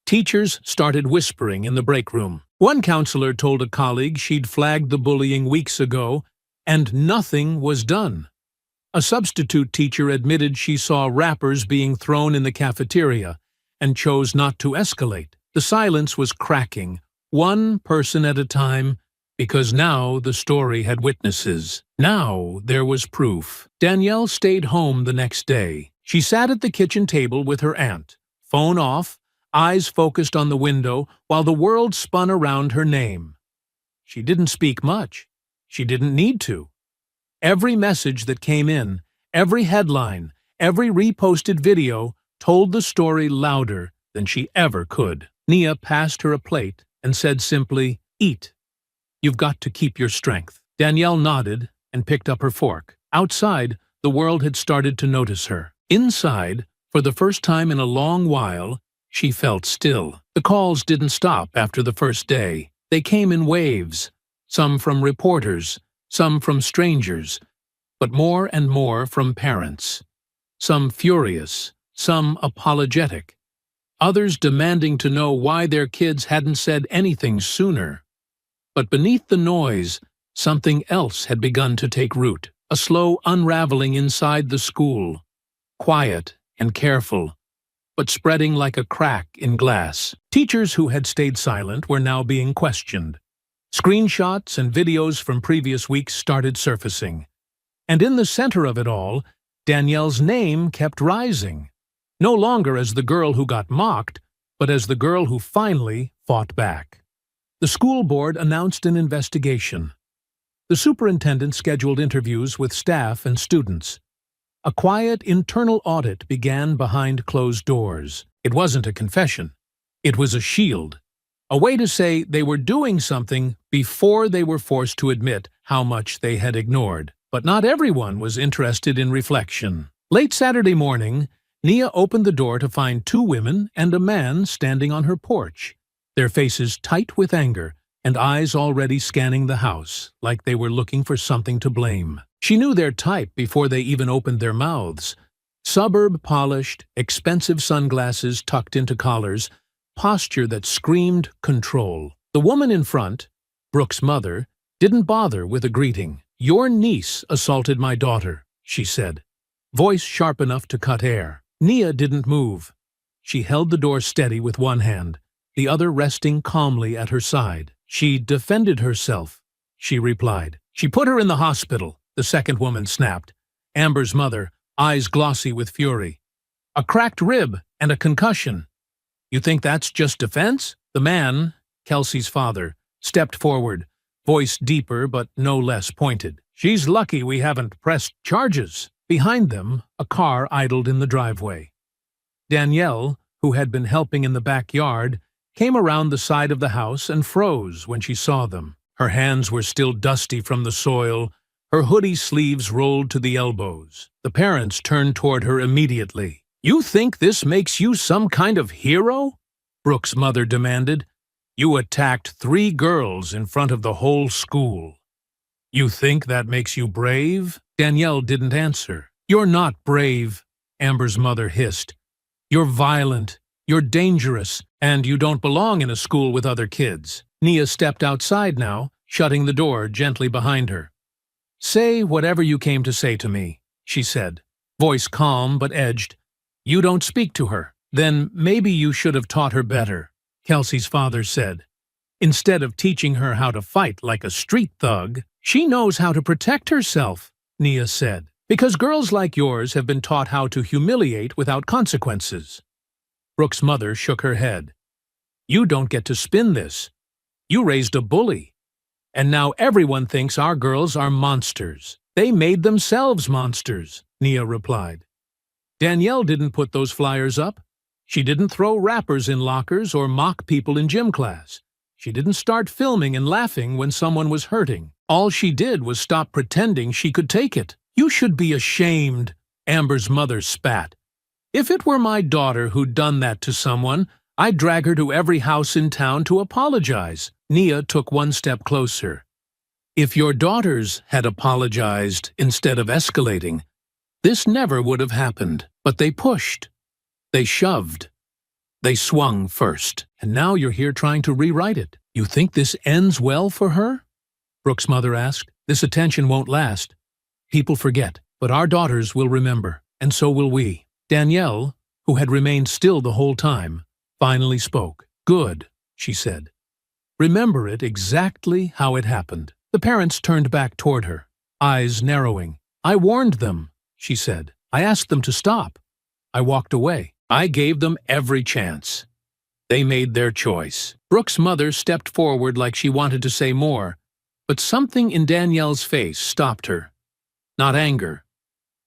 Teachers started whispering in the break room. One counselor told a colleague she'd flagged the bullying weeks ago, and nothing was done. A substitute teacher admitted she saw wrappers being thrown in the cafeteria and chose not to escalate. The silence was cracking, one person at a time, because now the story had witnesses. Now there was proof. Danielle stayed home the next day. She sat at the kitchen table with her aunt, phone off, eyes focused on the window, while the world spun around her name. She didn't speak much. She didn't need to. Every message that came in, every headline, every reposted video told the story louder than she ever could. Nia passed her a plate and said simply, "Eat. You've got to keep your strength." Danielle nodded and picked up her fork. Outside, the world had started to notice her. Inside, for the first time in a long while, She felt still. The calls didn't stop after the first day. They came in waves, some from reporters, some from strangers, but more and more from parents. Some furious, some apologetic, others demanding to know why their kids hadn't said anything sooner. But beneath the noise, something else had begun to take root, a slow unraveling inside the school, quiet and careful, but spreading like a crack in glass. Teachers who had stayed silent were now being questioned. Screenshots and videos from previous weeks started surfacing. And in the center of it all, Danielle's name kept rising, no longer as the girl who got mocked, but as the girl who finally fought back. The school board announced an investigation. The superintendent scheduled interviews with staff and students. A quiet internal audit began behind closed doors. It wasn't a confession. It was a shield, a way to say they were doing something before they were forced to admit how much they had ignored. But not everyone was interested in reflection. Late Saturday morning, Nia opened the door to find two women and a man standing on her porch, their faces tight with anger and eyes already scanning the house like they were looking for something to blame. She knew their type before they even opened their mouths. Suburb-polished, expensive sunglasses tucked into collars, posture that screamed control. The woman in front, Brooke's mother, didn't bother with a greeting. "Your niece assaulted my daughter," she said, voice sharp enough to cut air. Nia didn't move. She held the door steady with one hand, the other resting calmly at her side. "She defended herself," she replied. "She put her in the hospital," the second woman snapped, Amber's mother, eyes glossy with fury. "A cracked rib and a concussion. You think that's just defense?" The man, Kelsey's father, stepped forward, voice deeper but no less pointed. "She's lucky we haven't pressed charges." Behind them, a car idled in the driveway. Danielle, who had been helping in the backyard, came around the side of the house and froze when she saw them. Her hands were still dusty from the soil, her hoodie sleeves rolled to the elbows. The parents turned toward her immediately. "You think this makes you some kind of hero?" Brooke's mother demanded. "You attacked 3 girls in front of the whole school. You think that makes you brave?" Danielle didn't answer. "You're not brave," Amber's mother hissed. "You're violent, you're dangerous, and you don't belong in a school with other kids." Nia stepped outside now, shutting the door gently behind her. "Say whatever you came to say to me," she said, voice calm but edged. "You don't speak to her. Then maybe you should have taught her better," Kelsey's father said. "Instead of teaching her how to fight like a street thug." "She knows how to protect herself," Nia said, "because girls like yours have been taught how to humiliate without consequences." Brooke's mother shook her head. "You don't get to spin this. You raised a bully. And now everyone thinks our girls are monsters. They made themselves monsters," Nia replied. "Danielle didn't put those flyers up. She didn't throw wrappers in lockers or mock people in gym class. She didn't start filming and laughing when someone was hurting. All she did was stop pretending she could take it." "You should be ashamed," Amber's mother spat. "If it were my daughter who'd done that to someone, I'd drag her to every house in town to apologize." Nia took one step closer. "If your daughters had apologized instead of escalating, this never would have happened. But they pushed. They shoved. They swung first. And now you're here trying to rewrite it. You think this ends well for her?" Brooke's mother asked. "This attention won't last. People forget, but our daughters will remember, and so will we." Danielle, who had remained still the whole time, finally spoke. "Good," she said. "Remember it exactly how it happened." The parents turned back toward her, eyes narrowing. "I warned them," she said. "I asked them to stop. I walked away. I gave them every chance. They made their choice." Brooke's mother stepped forward like she wanted to say more, but something in Danielle's face stopped her. Not anger,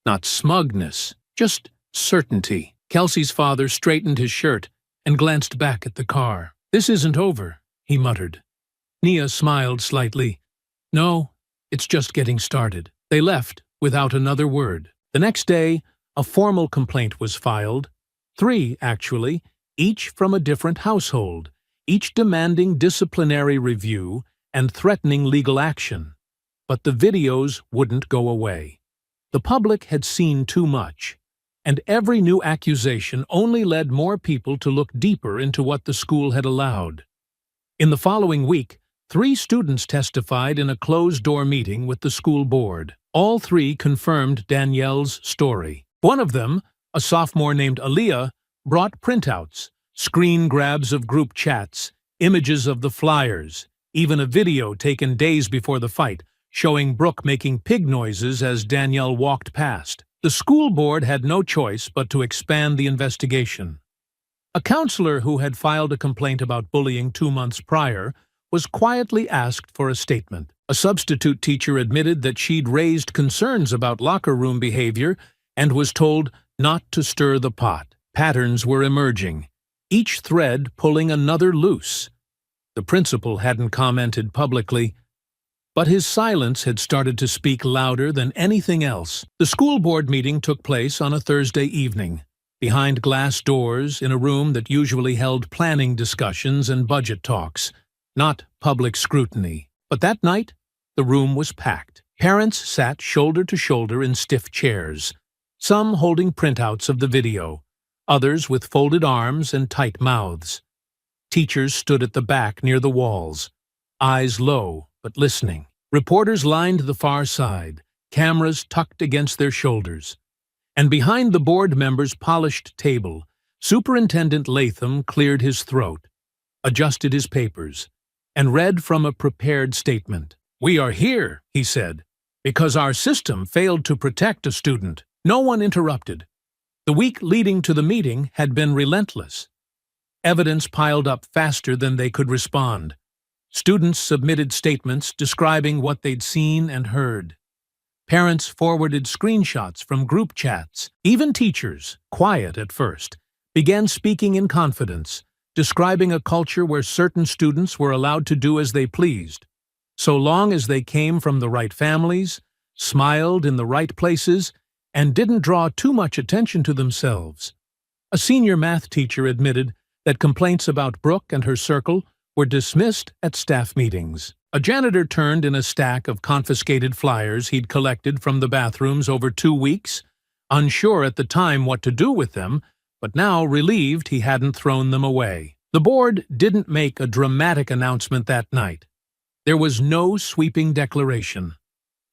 not smugness, just certainty. Kelsey's father straightened his shirt and glanced back at the car. "This isn't over," he muttered. Nia smiled slightly. "No, it's just getting started." They left without another word. The next day, a formal complaint was filed. 3, actually, each from a different household, each demanding disciplinary review and threatening legal action. But the videos wouldn't go away. The public had seen too much, and every new accusation only led more people to look deeper into what the school had allowed. In the following week, 3 students testified in a closed-door meeting with the school board. All 3 confirmed Danielle's story. One of them, a sophomore named Aaliyah, brought printouts, screen grabs of group chats, images of the flyers, even a video taken days before the fight, showing Brooke making pig noises as Danielle walked past. The school board had no choice but to expand the investigation. A counselor who had filed a complaint about bullying 2 months prior was quietly asked for a statement. A substitute teacher admitted that she'd raised concerns about locker room behavior and was told not to stir the pot. Patterns were emerging, each thread pulling another loose. The principal hadn't commented publicly, but his silence had started to speak louder than anything else. The school board meeting took place on a Thursday evening, behind glass doors in a room that usually held planning discussions and budget talks, not public scrutiny. But that night, the room was packed. Parents sat shoulder to shoulder in stiff chairs, some holding printouts of the video, others with folded arms and tight mouths. Teachers stood at the back near the walls, eyes low but listening. Reporters lined the far side, cameras tucked against their shoulders. And behind the board members' polished table, Superintendent Latham cleared his throat, adjusted his papers, and read from a prepared statement. "We are here," he said, "because our system failed to protect a student." No one interrupted. The week leading to the meeting had been relentless. Evidence piled up faster than they could respond. Students submitted statements describing what they'd seen and heard. Parents forwarded screenshots from group chats. Even teachers, quiet at first, began speaking in confidence, describing a culture where certain students were allowed to do as they pleased, so long as they came from the right families, smiled in the right places, and didn't draw too much attention to themselves. A senior math teacher admitted that complaints about Brooke and her circle were dismissed at staff meetings. A janitor turned in a stack of confiscated flyers he'd collected from the bathrooms over 2 weeks, unsure at the time what to do with them, but now relieved he hadn't thrown them away. The board didn't make a dramatic announcement that night. There was no sweeping declaration,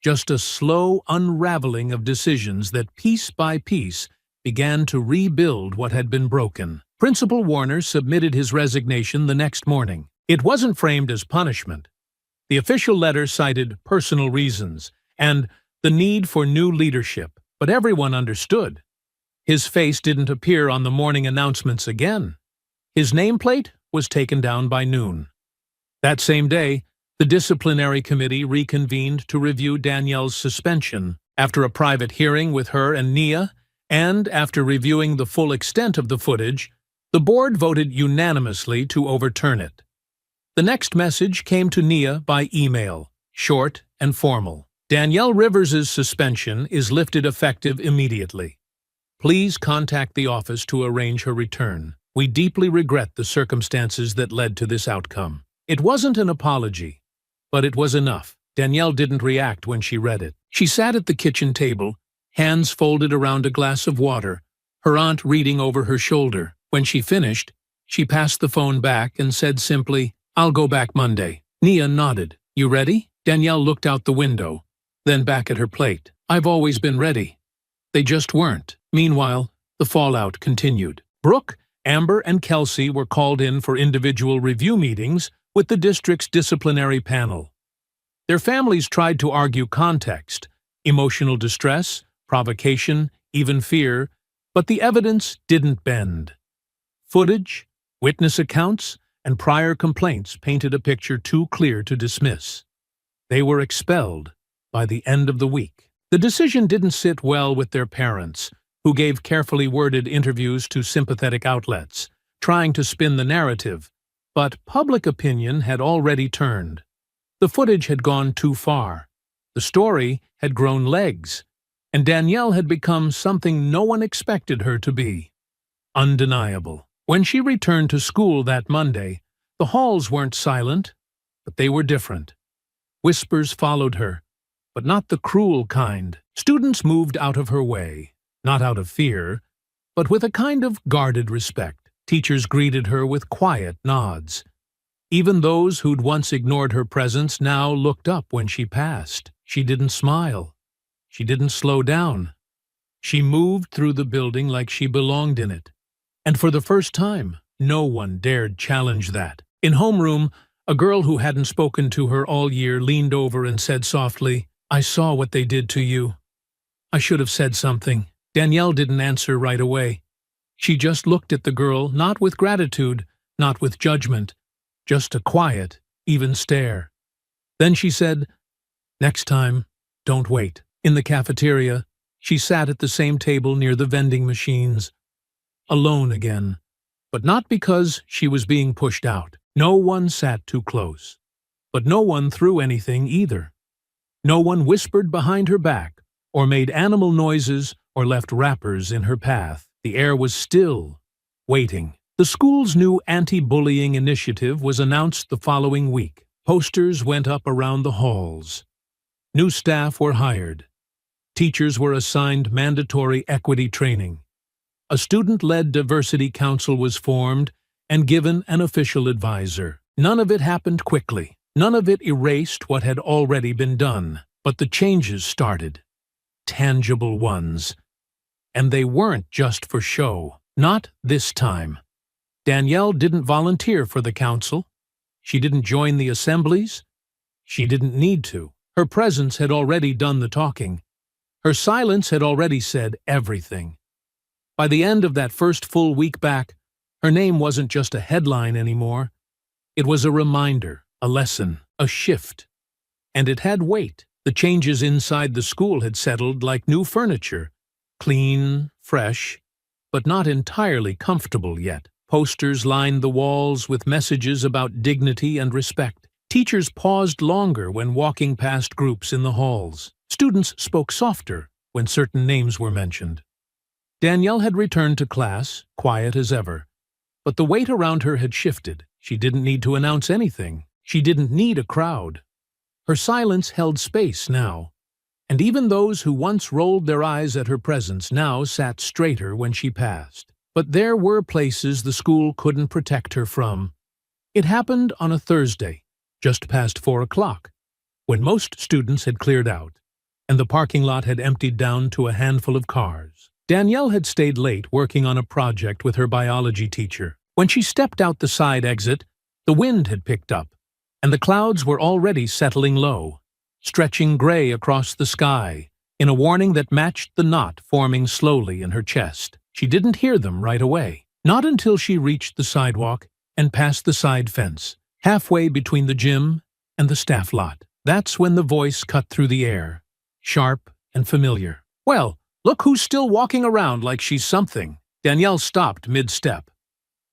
just a slow unraveling of decisions that piece by piece began to rebuild what had been broken. Principal Warner submitted his resignation the next morning. It wasn't framed as punishment. The official letter cited personal reasons and the need for new leadership, but everyone understood. His face didn't appear on the morning announcements again. His nameplate was taken down by noon. That same day, the disciplinary committee reconvened to review Danielle's suspension. After a private hearing with her and Nia, and after reviewing the full extent of the footage, the board voted unanimously to overturn it. The next message came to Nia by email, short and formal. Danielle Rivers' suspension is lifted effective immediately. Please contact the office to arrange her return. We deeply regret the circumstances that led to this outcome. It wasn't an apology, but it was enough. Danielle didn't react when she read it. She sat at the kitchen table, hands folded around a glass of water, her aunt reading over her shoulder. When she finished, she passed the phone back and said simply, "I'll go back Monday." Nia nodded. "You ready?" Danielle looked out the window, then back at her plate. "I've always been ready." They just weren't. Meanwhile, the fallout continued. Brooke, Amber, and Kelsey were called in for individual review meetings with the district's disciplinary panel. Their families tried to argue context, emotional distress, provocation, even fear, but the evidence didn't bend. Footage, witness accounts, and prior complaints painted a picture too clear to dismiss. They were expelled by the end of the week. The decision didn't sit well with their parents, who gave carefully worded interviews to sympathetic outlets, trying to spin the narrative, but public opinion had already turned. The footage had gone too far. The story had grown legs, and Danielle had become something no one expected her to be: undeniable. When she returned to school that Monday, the halls weren't silent, but they were different. Whispers followed her, but not the cruel kind. Students moved out of her way, not out of fear, but with a kind of guarded respect. Teachers greeted her with quiet nods. Even those who'd once ignored her presence now looked up when she passed. She didn't smile. She didn't slow down. She moved through the building like she belonged in it. And for the first time, no one dared challenge that. In homeroom, a girl who hadn't spoken to her all year leaned over and said softly, "I saw what they did to you. I should have said something." Danielle didn't answer right away. She just looked at the girl, not with gratitude, not with judgment, just a quiet, even stare. Then she said, "Next time, don't wait." In the cafeteria, she sat at the same table near the vending machines, alone again, but not because she was being pushed out. No one sat too close, but no one threw anything either. No one whispered behind her back, or made animal noises, or left wrappers in her path. The air was still, waiting. The school's new anti-bullying initiative was announced the following week. Posters went up around the halls. New staff were hired. Teachers were assigned mandatory equity training. A student-led diversity council was formed and given an official advisor. None of it happened quickly. None of it erased what had already been done. But the changes started. Tangible ones. And they weren't just for show. Not this time. Danielle didn't volunteer for the council. She didn't join the assemblies. She didn't need to. Her presence had already done the talking. Her silence had already said everything. By the end of that first full week back, her name wasn't just a headline anymore. It was a reminder, a lesson, a shift. And it had weight. The changes inside the school had settled like new furniture. Clean, fresh, but not entirely comfortable yet. Posters lined the walls with messages about dignity and respect. Teachers paused longer when walking past groups in the halls. Students spoke softer when certain names were mentioned. Danielle had returned to class, quiet as ever. But the weight around her had shifted. She didn't need to announce anything. She didn't need a crowd. Her silence held space now. And even those who once rolled their eyes at her presence now sat straighter when she passed. But there were places the school couldn't protect her from. It happened on a Thursday, just past 4 o'clock, when most students had cleared out, and the parking lot had emptied down to a handful of cars. Danielle had stayed late working on a project with her biology teacher. When she stepped out the side exit, the wind had picked up, and the clouds were already settling low, stretching gray across the sky, in a warning that matched the knot forming slowly in her chest. She didn't hear them right away, not until she reached the sidewalk and passed the side fence, halfway between the gym and the staff lot. That's when the voice cut through the air, sharp and familiar. "Well, look who's still walking around like she's something." Danielle stopped mid-step.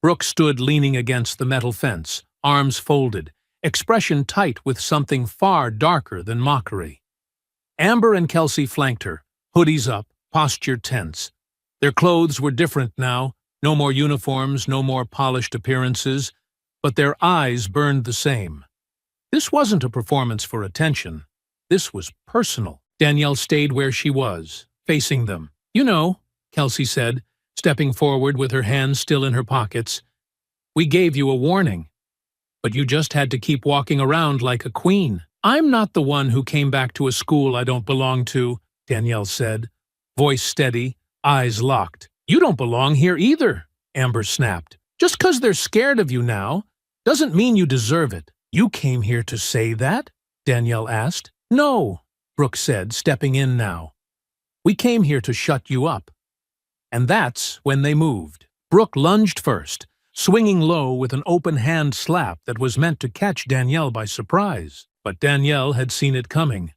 Brooke stood leaning against the metal fence, arms folded, expression tight with something far darker than mockery. Amber and Kelsey flanked her, hoodies up, posture tense. Their clothes were different now, no more uniforms, no more polished appearances, but their eyes burned the same. This wasn't a performance for attention. This was personal. Danielle stayed where she was, facing them. "You know," Kelsey said, stepping forward with her hands still in her pockets, "we gave you a warning. But you just had to keep walking around like a queen." "I'm not the one who came back to a school I don't belong to," Danielle said, voice steady, eyes locked. "You don't belong here either," Amber snapped. "Just 'cause they're scared of you now doesn't mean you deserve it." "You came here to say that?" Danielle asked. "No," Brooke said, stepping in now. "We came here to shut you up." And that's when they moved. Brooke lunged first, swinging low with an open hand slap that was meant to catch Danielle by surprise. But Danielle had seen it coming.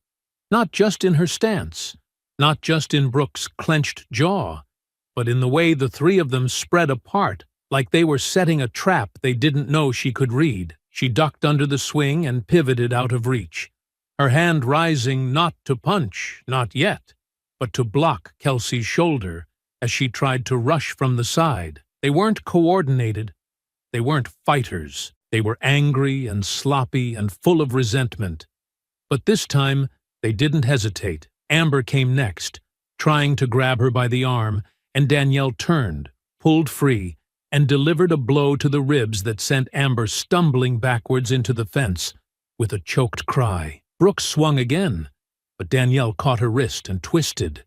Not just in her stance, not just in Brooke's clenched jaw, but in the way the three of them spread apart, like they were setting a trap they didn't know she could read. She ducked under the swing and pivoted out of reach, her hand rising not to punch, not yet, but to block Kelsey's shoulder as she tried to rush from the side. They weren't coordinated. They weren't fighters. They were angry and sloppy and full of resentment. But this time, they didn't hesitate. Amber came next, trying to grab her by the arm, and Danielle turned, pulled free, and delivered a blow to the ribs that sent Amber stumbling backwards into the fence with a choked cry. Brooke swung again, but Danielle caught her wrist and twisted,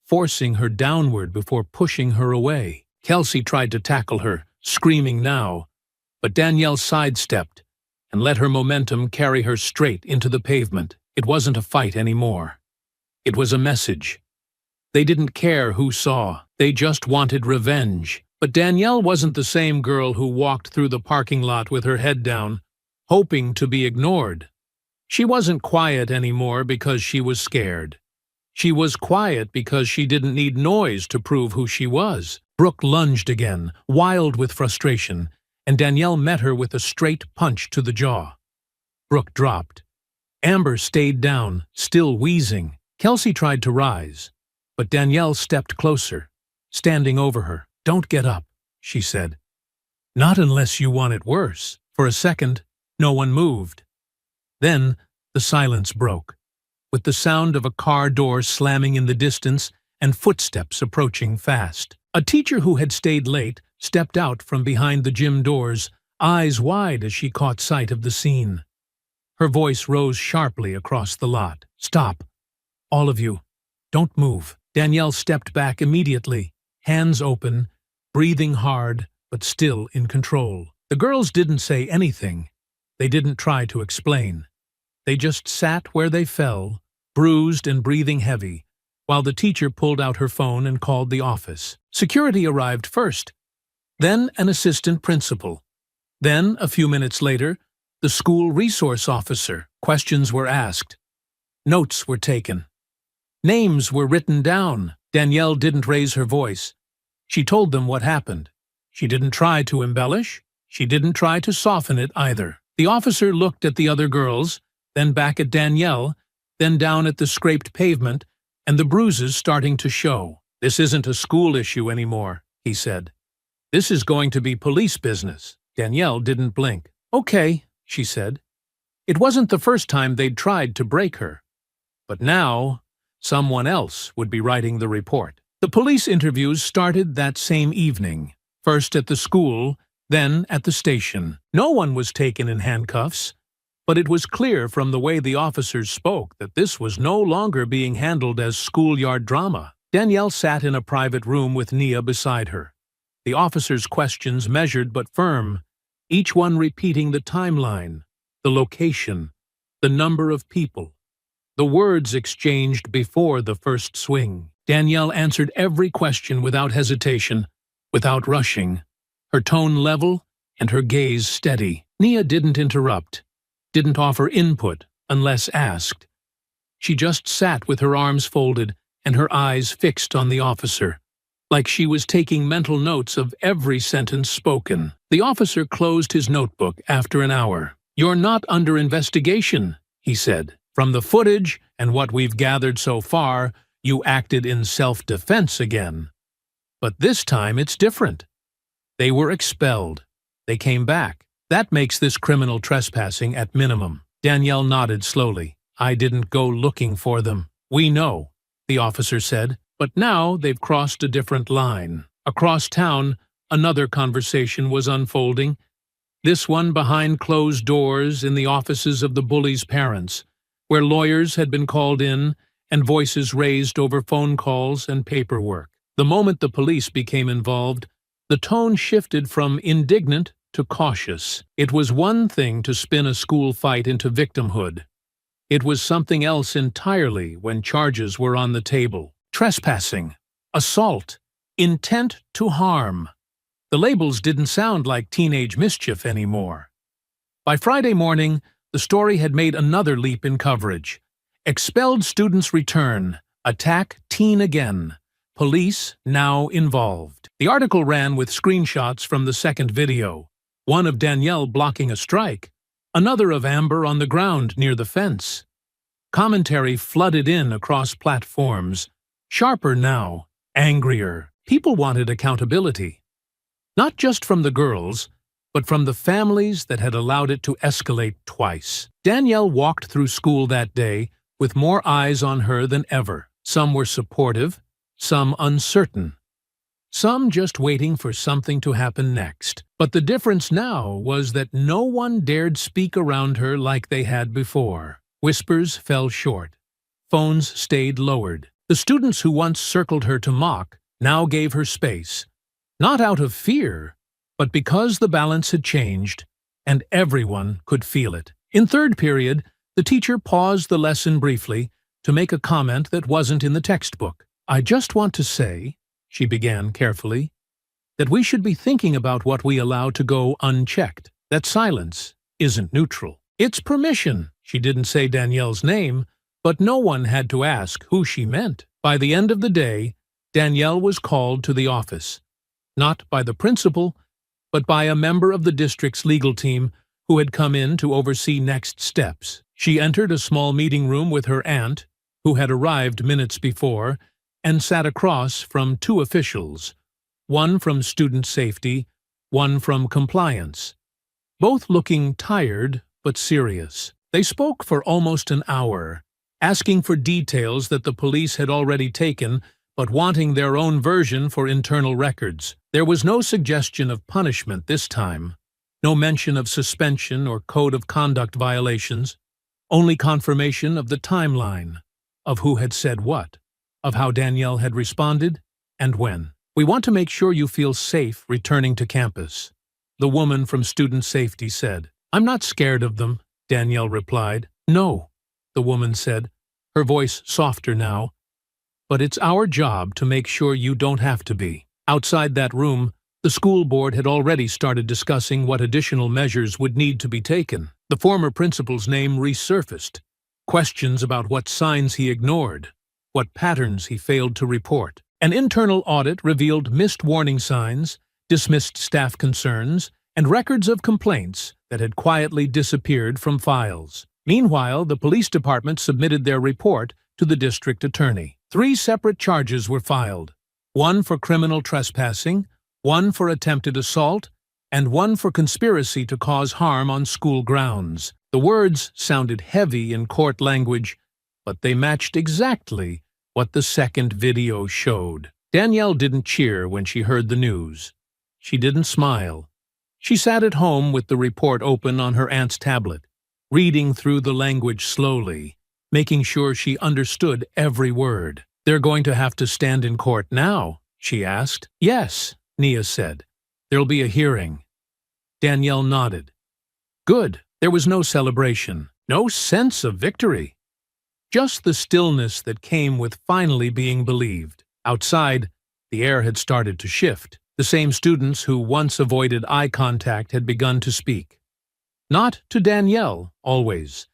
forcing her downward before pushing her away. Kelsey tried to tackle her, screaming now, but Danielle sidestepped and let her momentum carry her straight into the pavement. It wasn't a fight anymore. It was a message. They didn't care who saw. They just wanted revenge. But Danielle wasn't the same girl who walked through the parking lot with her head down, hoping to be ignored. She wasn't quiet anymore because she was scared. She was quiet because she didn't need noise to prove who she was. Brooke lunged again, wild with frustration, and Danielle met her with a straight punch to the jaw. Brooke dropped. Amber stayed down, still wheezing. Kelsey tried to rise, but Danielle stepped closer, standing over her. "Don't get up," she said. "Not unless you want it worse." For a second, no one moved. Then the silence broke, with the sound of a car door slamming in the distance and footsteps approaching fast. A teacher who had stayed late stepped out from behind the gym doors, eyes wide as she caught sight of the scene. Her voice rose sharply across the lot. "Stop. All of you. Don't move." Danielle stepped back immediately, hands open, breathing hard, but still in control. The girls didn't say anything. They didn't try to explain. They just sat where they fell, bruised and breathing heavy, while the teacher pulled out her phone and called the office. Security arrived first, then an assistant principal. Then, a few minutes later, the school resource officer. Questions were asked. Notes were taken. Names were written down. Danielle didn't raise her voice. She told them what happened. She didn't try to embellish. She didn't try to soften it either. The officer looked at the other girls, then back at Danielle, then down at the scraped pavement and the bruises starting to show. "This isn't a school issue anymore," he said. "This is going to be police business." Danielle didn't blink. "Okay," she said. It wasn't the first time they'd tried to break her. But now, someone else would be writing the report. The police interviews started that same evening, first at the school, then at the station. No one was taken in handcuffs, but it was clear from the way the officers spoke that this was no longer being handled as schoolyard drama. Danielle sat in a private room with Nia beside her. The officers' questions measured but firm, each one repeating the timeline, the location, the number of people, the words exchanged before the first swing. Danielle answered every question without hesitation, without rushing, her tone level and her gaze steady. Nia didn't interrupt, didn't offer input unless asked. She just sat with her arms folded and her eyes fixed on the officer, like she was taking mental notes of every sentence spoken. The officer closed his notebook after an hour. "You're not under investigation," he said. "From the footage and what we've gathered so far, you acted in self-defense again. But this time it's different. They were expelled. They came back. That makes this criminal trespassing at minimum." Danielle nodded slowly. "I didn't go looking for them." "We know," the officer said. "But now they've crossed a different line." Across town, another conversation was unfolding. This one behind closed doors in the offices of the Bullies' parents, where lawyers had been called in and voices raised over phone calls and paperwork. The moment the police became involved, the tone shifted from indignant to cautious. It was one thing to spin a school fight into victimhood. It was something else entirely when charges were on the table. Trespassing, assault, intent to harm. The labels didn't sound like teenage mischief anymore. By Friday morning, the story had made another leap in coverage. Expelled students return, attack teen again. Police now involved. The article ran with screenshots from the second video, one of Danielle blocking a strike, another of Amber on the ground near the fence. Commentary flooded in across platforms, sharper now, angrier. People wanted accountability. Not just from the girls, but from the families that had allowed it to escalate twice. Danielle walked through school that day with more eyes on her than ever. Some were supportive, some uncertain, some just waiting for something to happen next. But the difference now was that no one dared speak around her like they had before. Whispers fell short. Phones stayed lowered. The students who once circled her to mock now gave her space, not out of fear, but because the balance had changed, and everyone could feel it. In third period, the teacher paused the lesson briefly to make a comment that wasn't in the textbook. "I just want to say," she began carefully, "that we should be thinking about what we allow to go unchecked. That silence isn't neutral. It's permission." She didn't say Danielle's name, but no one had to ask who she meant. By the end of the day, Danielle was called to the office, not by the principal, but by a member of the district's legal team who had come in to oversee next steps. She entered a small meeting room with her aunt, who had arrived minutes before, and sat across from two officials, one from student safety, one from compliance, both looking tired but serious. They spoke for almost an hour, asking for details that the police had already taken, but wanting their own version for internal records. There was no suggestion of punishment this time, no mention of suspension or code of conduct violations, only confirmation of the timeline, of who had said what, of how Danielle had responded, and when. "We want to make sure you feel safe returning to campus," the woman from student safety said. "I'm not scared of them," Danielle replied. "No," the woman said, her voice softer now, "but it's our job to make sure you don't have to be." Outside that room, the school board had already started discussing what additional measures would need to be taken. The former principal's name resurfaced, questions about what signs he ignored, what patterns he failed to report. An internal audit revealed missed warning signs, dismissed staff concerns, and records of complaints that had quietly disappeared from files. Meanwhile, the police department submitted their report to the district attorney. 3 separate charges were filed, one for criminal trespassing, one for attempted assault, and one for conspiracy to cause harm on school grounds. The words sounded heavy in court language, but they matched exactly what the second video showed. Danielle didn't cheer when she heard the news. She didn't smile. She sat at home with the report open on her aunt's tablet, reading through the language slowly, making sure she understood every word. "They're going to have to stand in court now?" she asked. "Yes," Nia said. "There'll be a hearing." Danielle nodded. Good. There was no celebration, no sense of victory. Just the stillness that came with finally being believed. Outside, the air had started to shift. The same students who once avoided eye contact had begun to speak. Not to Danielle, always,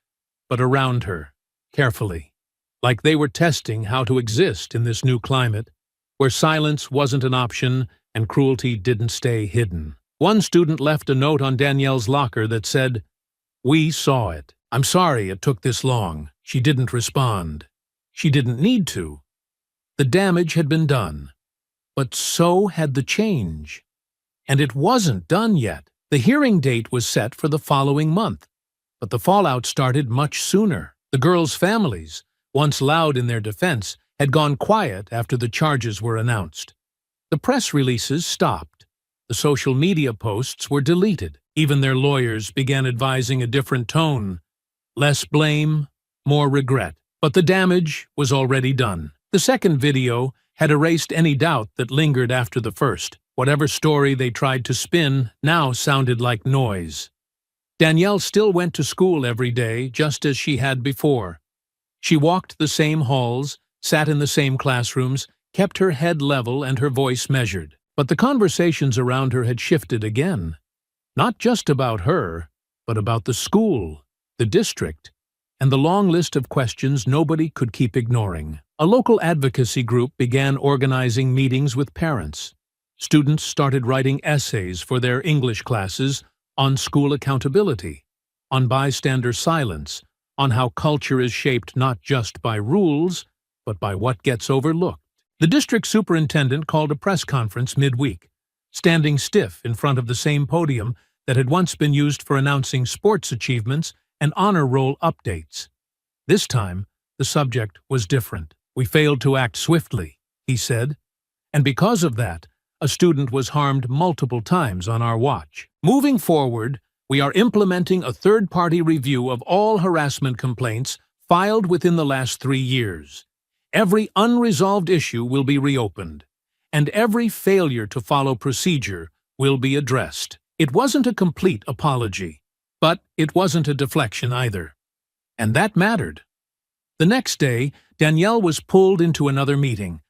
but around her, carefully, like they were testing how to exist in this new climate, where silence wasn't an option and cruelty didn't stay hidden. One student left a note on Danielle's locker that said, "We saw it. I'm sorry it took this long." She didn't respond. She didn't need to. The damage had been done. But so had the change. And it wasn't done yet. The hearing date was set for the following month, but the fallout started much sooner. The girls' families, once loud in their defense, had gone quiet after the charges were announced. The press releases stopped. The social media posts were deleted. Even their lawyers began advising a different tone. Less blame, more regret. But the damage was already done. The second video had erased any doubt that lingered after the first. Whatever story they tried to spin now sounded like noise. Danielle still went to school every day, just as she had before. She walked the same halls, sat in the same classrooms, kept her head level and her voice measured. But the conversations around her had shifted again. Not just about her, but about the school, the district, and the long list of questions nobody could keep ignoring. A local advocacy group began organizing meetings with parents. Students started writing essays for their English classes on school accountability, on bystander silence, on how culture is shaped not just by rules, but by what gets overlooked. The district superintendent called a press conference midweek, standing stiff in front of the same podium that had once been used for announcing sports achievements and honor roll updates. This time, the subject was different. "We failed to act swiftly," he said, "and because of that, a student was harmed multiple times on our watch. Moving forward, we are implementing a third-party review of all harassment complaints filed within the last 3 years. Every unresolved issue will be reopened, and every failure to follow procedure will be addressed." It wasn't a complete apology, but it wasn't a deflection either. And that mattered. The next day, Danielle was pulled into another meeting,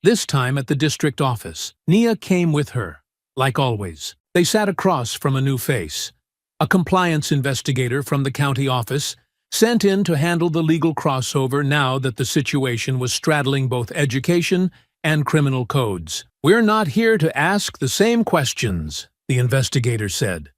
this time at the district office. Nia came with her, like always. They sat across from a new face, a compliance investigator from the county office, sent in to handle the legal crossover now that the situation was straddling both education and criminal codes. "We're not here to ask the same questions," the investigator said.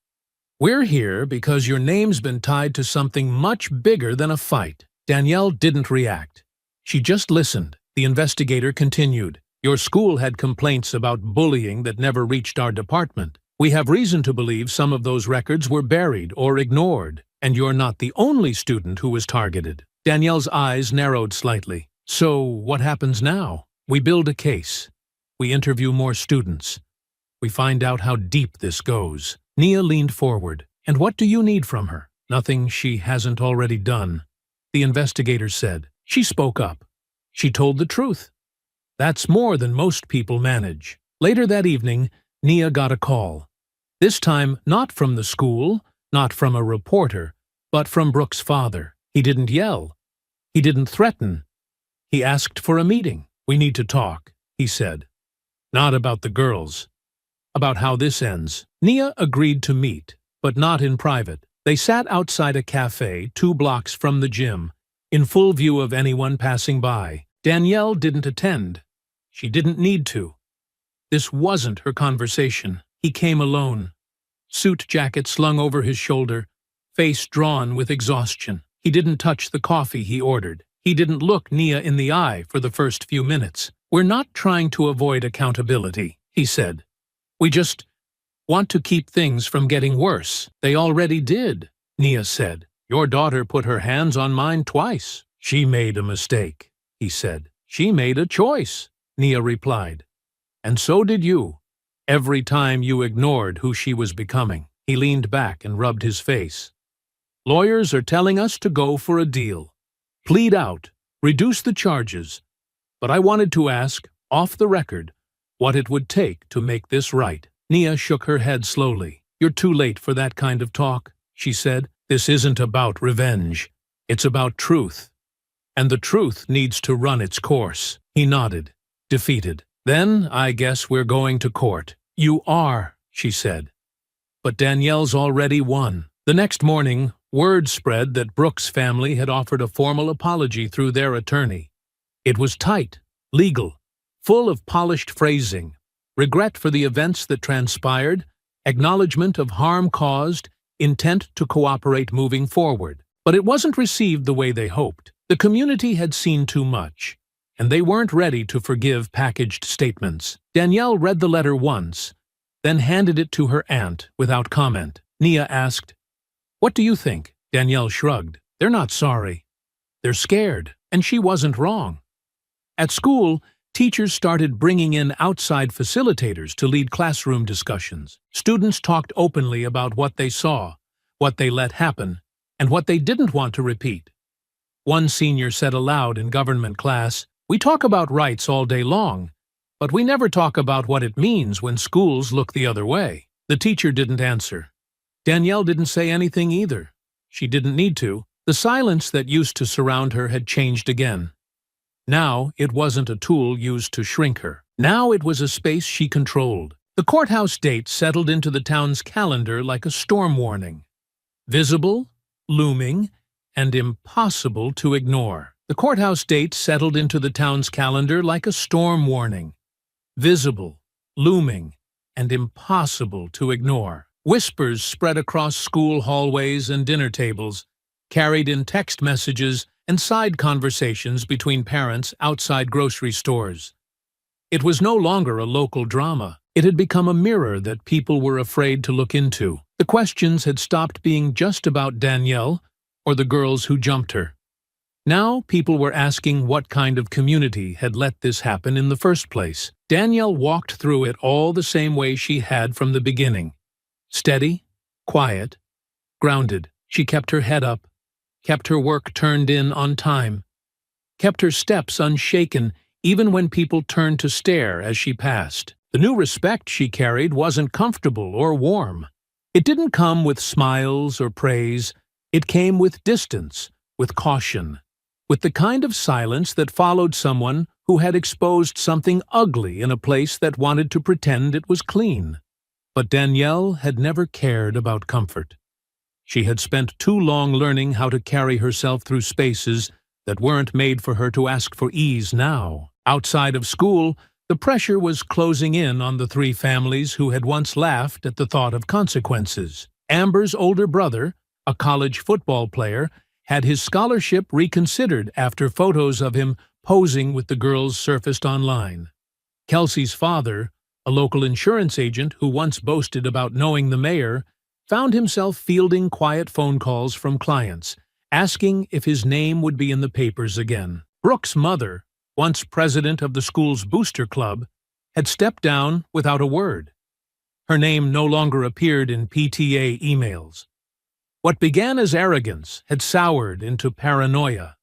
"We're here because your name's been tied to something much bigger than a fight." Danielle didn't react. She just listened. The investigator continued. "Your school had complaints about bullying that never reached our department. We have reason to believe some of those records were buried or ignored, and you're not the only student who was targeted." Danielle's eyes narrowed slightly. "So what happens now?" "We build a case. We interview more students. We find out how deep this goes." Nia leaned forward. "And what do you need from her?" "Nothing she hasn't already done," the investigator said. She spoke up. She told the truth. That's more than most people manage. Later that evening, Nia got a call. This time not from the school, not from a reporter, but from Brooke's father. He didn't yell. He didn't threaten. He asked for a meeting. "We need to talk," he said. "Not about the girls. About how this ends." Nia agreed to meet, but not in private. They sat outside a cafe 2 blocks from the gym, in full view of anyone passing by. Danielle didn't attend. She didn't need to. This wasn't her conversation. He came alone. Suit jacket slung over his shoulder, face drawn with exhaustion. He didn't touch the coffee he ordered. He didn't look Nia in the eye for the first few minutes. "We're not trying to avoid accountability," he said. "We just want to keep things from getting worse." "They already did," Nia said. "Your daughter put her hands on mine twice." "She made a mistake," he said. "She made a choice," Nia replied. "And so did you. Every time you ignored who she was becoming." He leaned back and rubbed his face. "Lawyers are telling us to go for a deal. Plead out, reduce the charges. But I wanted to ask, off the record, what it would take to make this right." Nia shook her head slowly. "You're too late for that kind of talk," she said. "This isn't about revenge. It's about truth. And the truth needs to run its course." He nodded, defeated. "Then I guess we're going to court." "You are," she said. "But Danielle's already won." The next morning, word spread that Brooke's family had offered a formal apology through their attorney. It was tight, legal, full of polished phrasing, regret for the events that transpired, acknowledgement of harm caused, intent to cooperate moving forward. But it wasn't received the way they hoped. The community had seen too much, and they weren't ready to forgive packaged statements. Danielle read the letter once, then handed it to her aunt without comment. Nia asked, "What do you think?" Danielle shrugged. "They're not sorry. They're scared, and she wasn't wrong." At school, teachers started bringing in outside facilitators to lead classroom discussions. Students talked openly about what they saw, what they let happen, and what they didn't want to repeat. One senior said aloud in government class, "We talk about rights all day long, but we never talk about what it means when schools look the other way." The teacher didn't answer. Danielle didn't say anything either. She didn't need to. The silence that used to surround her had changed again. Now it wasn't a tool used to shrink her. Now it was a space she controlled. The courthouse date settled into the town's calendar like a storm warning. Visible, looming, and impossible to ignore. The courthouse date settled into the town's calendar like a storm warning. Visible, looming, and impossible to ignore. Whispers spread across school hallways and dinner tables, carried in text messages and side conversations between parents outside grocery stores. It was no longer a local drama. It had become a mirror that people were afraid to look into. The questions had stopped being just about Danielle or the girls who jumped her. Now people were asking what kind of community had let this happen in the first place. Danielle walked through it all the same way she had from the beginning. Steady, quiet, grounded. She kept her head up, kept her work turned in on time, kept her steps unshaken even when people turned to stare as she passed. The new respect she carried wasn't comfortable or warm. It didn't come with smiles or praise. It came with distance, with caution, with the kind of silence that followed someone who had exposed something ugly in a place that wanted to pretend it was clean. But Danielle had never cared about comfort. She had spent too long learning how to carry herself through spaces that weren't made for her to ask for ease now. Outside of school, the pressure was closing in on the three families who had once laughed at the thought of consequences. Amber's older brother, a college football player, had his scholarship reconsidered after photos of him posing with the girls surfaced online. Kelsey's father, a local insurance agent who once boasted about knowing the mayor, found himself fielding quiet phone calls from clients, asking if his name would be in the papers again. Brooke's mother, once president of the school's booster club, had stepped down without a word. Her name no longer appeared in PTA emails. What began as arrogance had soured into paranoia.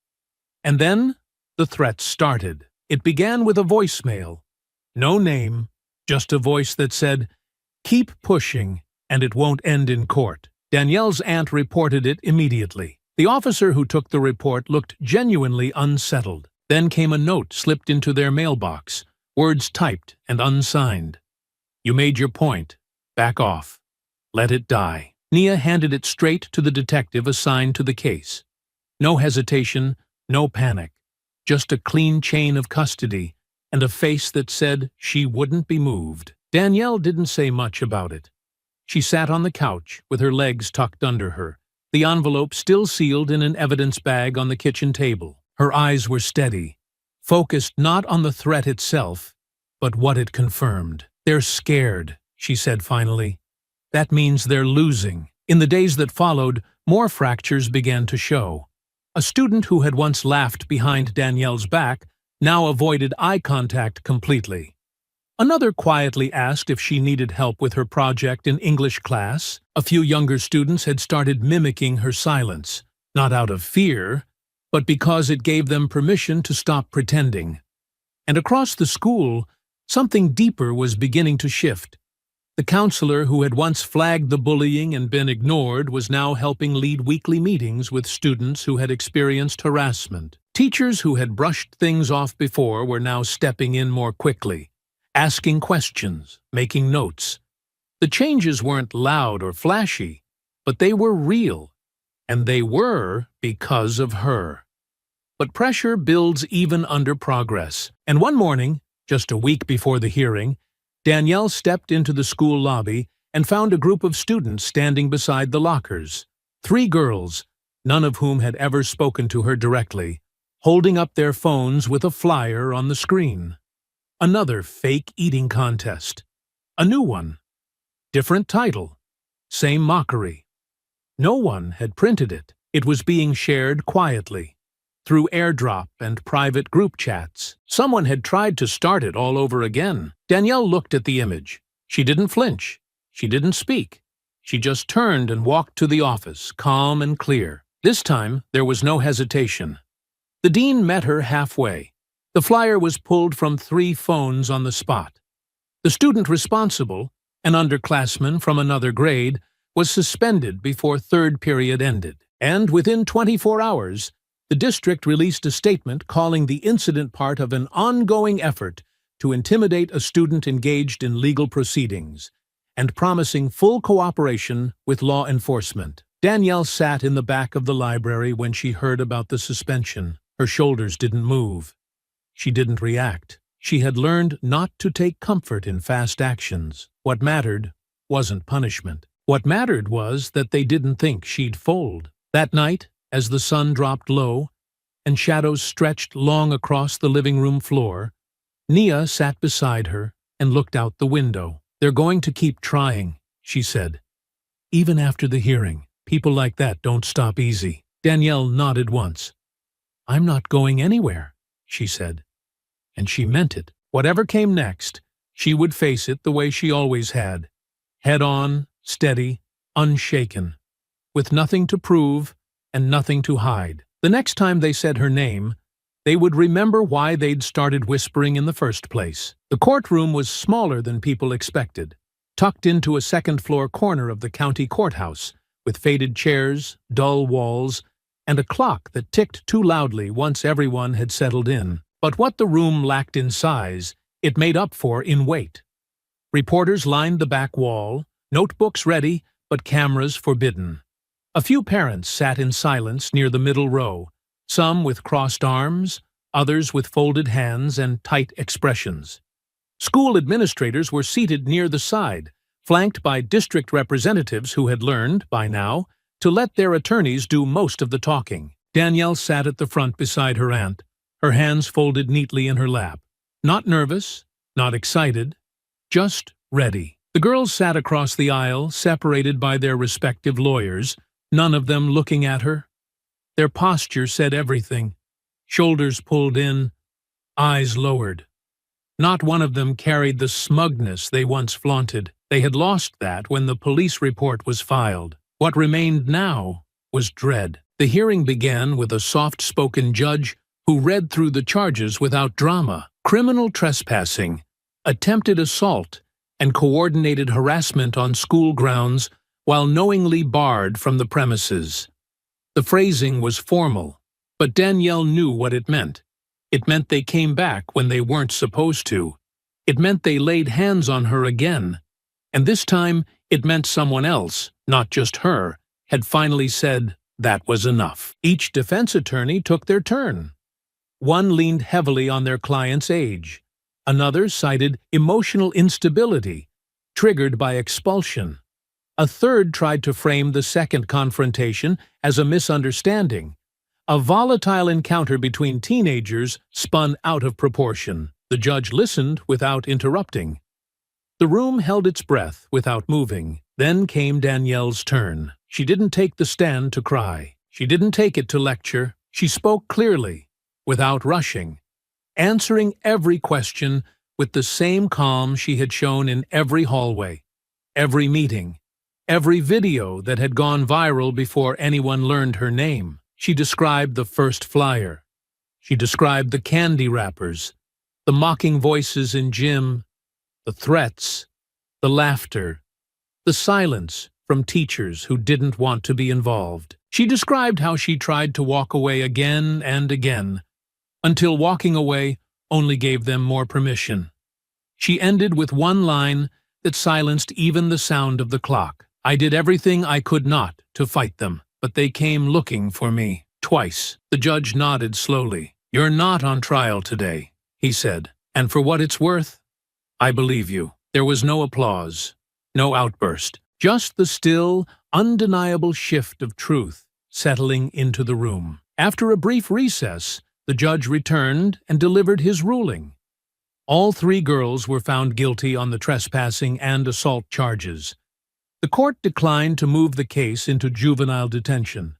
And then the threats started. It began with a voicemail. No name, just a voice that said, "Keep pushing, and it won't end in court." Danielle's aunt reported it immediately. The officer who took the report looked genuinely unsettled. Then came a note slipped into their mailbox, words typed and unsigned. "You made your point. Back off. Let it die." Nia handed it straight to the detective assigned to the case. No hesitation, no panic, just a clean chain of custody and a face that said she wouldn't be moved. Danielle didn't say much about it. She sat on the couch with her legs tucked under her, the envelope still sealed in an evidence bag on the kitchen table. Her eyes were steady, focused not on the threat itself, but what it confirmed. "They're scared," she said finally. "That means they're losing." In the days that followed, more fractures began to show. A student who had once laughed behind Danielle's back now avoided eye contact completely. Another quietly asked if she needed help with her project in English class. A few younger students had started mimicking her silence, not out of fear, but because it gave them permission to stop pretending. And across the school, something deeper was beginning to shift. The counselor who had once flagged the bullying and been ignored was now helping lead weekly meetings with students who had experienced harassment. Teachers who had brushed things off before were now stepping in more quickly, asking questions, making notes. The changes weren't loud or flashy, but they were real, and they were because of her. But pressure builds even under progress, and one morning, just a week before the hearing, Danielle stepped into the school lobby and found a group of students standing beside the lockers. 3 girls, none of whom had ever spoken to her directly, holding up their phones with a flyer on the screen. Another fake eating contest. A new one. Different title. Same mockery. No one had printed it. It was being shared quietly, through airdrop and private group chats. Someone had tried to start it all over again. Danielle looked at the image. She didn't flinch. She didn't speak. She just turned and walked to the office, calm and clear. This time, there was no hesitation. The dean met her halfway. The flyer was pulled from 3 phones on the spot. The student responsible, an underclassman from another grade, was suspended before 3rd period ended. And within 24 hours, the district released a statement calling the incident part of an ongoing effort to intimidate a student engaged in legal proceedings, and promising full cooperation with law enforcement. Danielle sat in the back of the library when she heard about the suspension. Her shoulders didn't move. She didn't react. She had learned not to take comfort in fast actions. What mattered wasn't punishment. What mattered was that they didn't think she'd fold. That night, as the sun dropped low and shadows stretched long across the living room floor, Nia sat beside her and looked out the window. "They're going to keep trying," she said. "Even after the hearing, people like that don't stop easy." Danielle nodded once. "I'm not going anywhere," she said. And she meant it. Whatever came next, she would face it the way she always had. Head on, steady, unshaken, with nothing to prove and nothing to hide. The next time they said her name, they would remember why they'd started whispering in the first place. The courtroom was smaller than people expected, tucked into a second-floor corner of the county courthouse, with faded chairs, dull walls, and a clock that ticked too loudly once everyone had settled in. But what the room lacked in size, it made up for in weight. Reporters lined the back wall, notebooks ready, but cameras forbidden. A few parents sat in silence near the middle row, some with crossed arms, others with folded hands and tight expressions. School administrators were seated near the side, flanked by district representatives who had learned, by now, to let their attorneys do most of the talking. Danielle sat at the front beside her aunt, her hands folded neatly in her lap. Not nervous, not excited, just ready. The girls sat across the aisle, separated by their respective lawyers, none of them looking at her. Their posture said everything. Shoulders pulled in, eyes lowered. Not one of them carried the smugness they once flaunted. They had lost that when the police report was filed. What remained now was dread. The hearing began with a soft-spoken judge who read through the charges without drama: criminal trespassing, attempted assault, and coordinated harassment on school grounds while knowingly barred from the premises. The phrasing was formal, but Danielle knew what it meant. It meant they came back when they weren't supposed to. It meant they laid hands on her again. And this time, it meant someone else, not just her, had finally said that was enough. Each defense attorney took their turn. One leaned heavily on their client's age. Another cited emotional instability, triggered by expulsion. A third tried to frame the second confrontation as a misunderstanding, a volatile encounter between teenagers spun out of proportion. The judge listened without interrupting. The room held its breath without moving. Then came Danielle's turn. She didn't take the stand to cry. She didn't take it to lecture. She spoke clearly, without rushing, answering every question with the same calm she had shown in every hallway, every meeting, every video that had gone viral before anyone learned her name. She described the first flyer. She described the candy wrappers, the mocking voices in gym, the threats, the laughter, the silence from teachers who didn't want to be involved. She described how she tried to walk away again and again, until walking away only gave them more permission. She ended with one line that silenced even the sound of the clock. "I did everything I could not to fight them, but they came looking for me twice." The judge nodded slowly. "You're not on trial today," he said, "and for what it's worth, I believe you." There was no applause, no outburst, just the still, undeniable shift of truth settling into the room. After a brief recess, the judge returned and delivered his ruling. All three girls were found guilty on the trespassing and assault charges. The court declined to move the case into juvenile detention,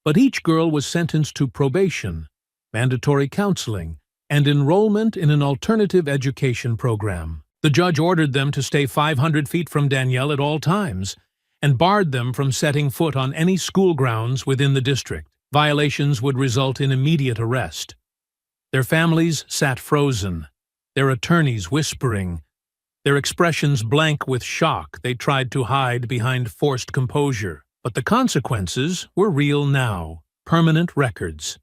but each girl was sentenced to probation, mandatory counseling, and enrollment in an alternative education program. The judge ordered them to stay 500 feet from Danielle at all times and barred them from setting foot on any school grounds within the district. Violations would result in immediate arrest. Their families sat frozen, their attorneys whispering, their expressions blank with shock they tried to hide behind forced composure. But the consequences were real now. Permanent records,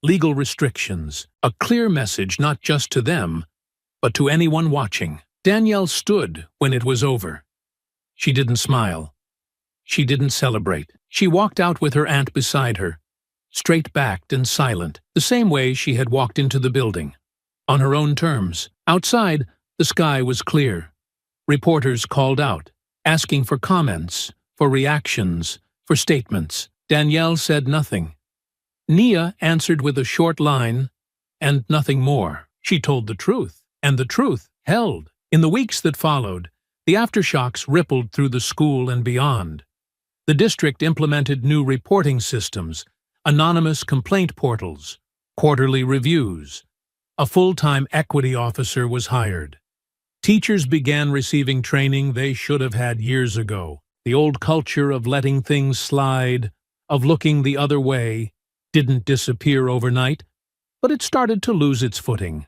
legal restrictions, a clear message not just to them, but to anyone watching. Danielle stood when it was over. She didn't smile. She didn't celebrate. She walked out with her aunt beside her, straight-backed and silent, the same way she had walked into the building, on her own terms. Outside, the sky was clear. Reporters called out, asking for comments, for reactions, for statements. Danielle said nothing. Nia answered with a short line, and nothing more. She told the truth, and the truth held. In the weeks that followed, The aftershocks rippled through the school and beyond. The district implemented new reporting systems, anonymous complaint portals, quarterly reviews. A full-time equity officer was hired. Teachers began receiving training they should have had years ago. The old culture of letting things slide, of looking the other way, didn't disappear overnight, but it started to lose its footing.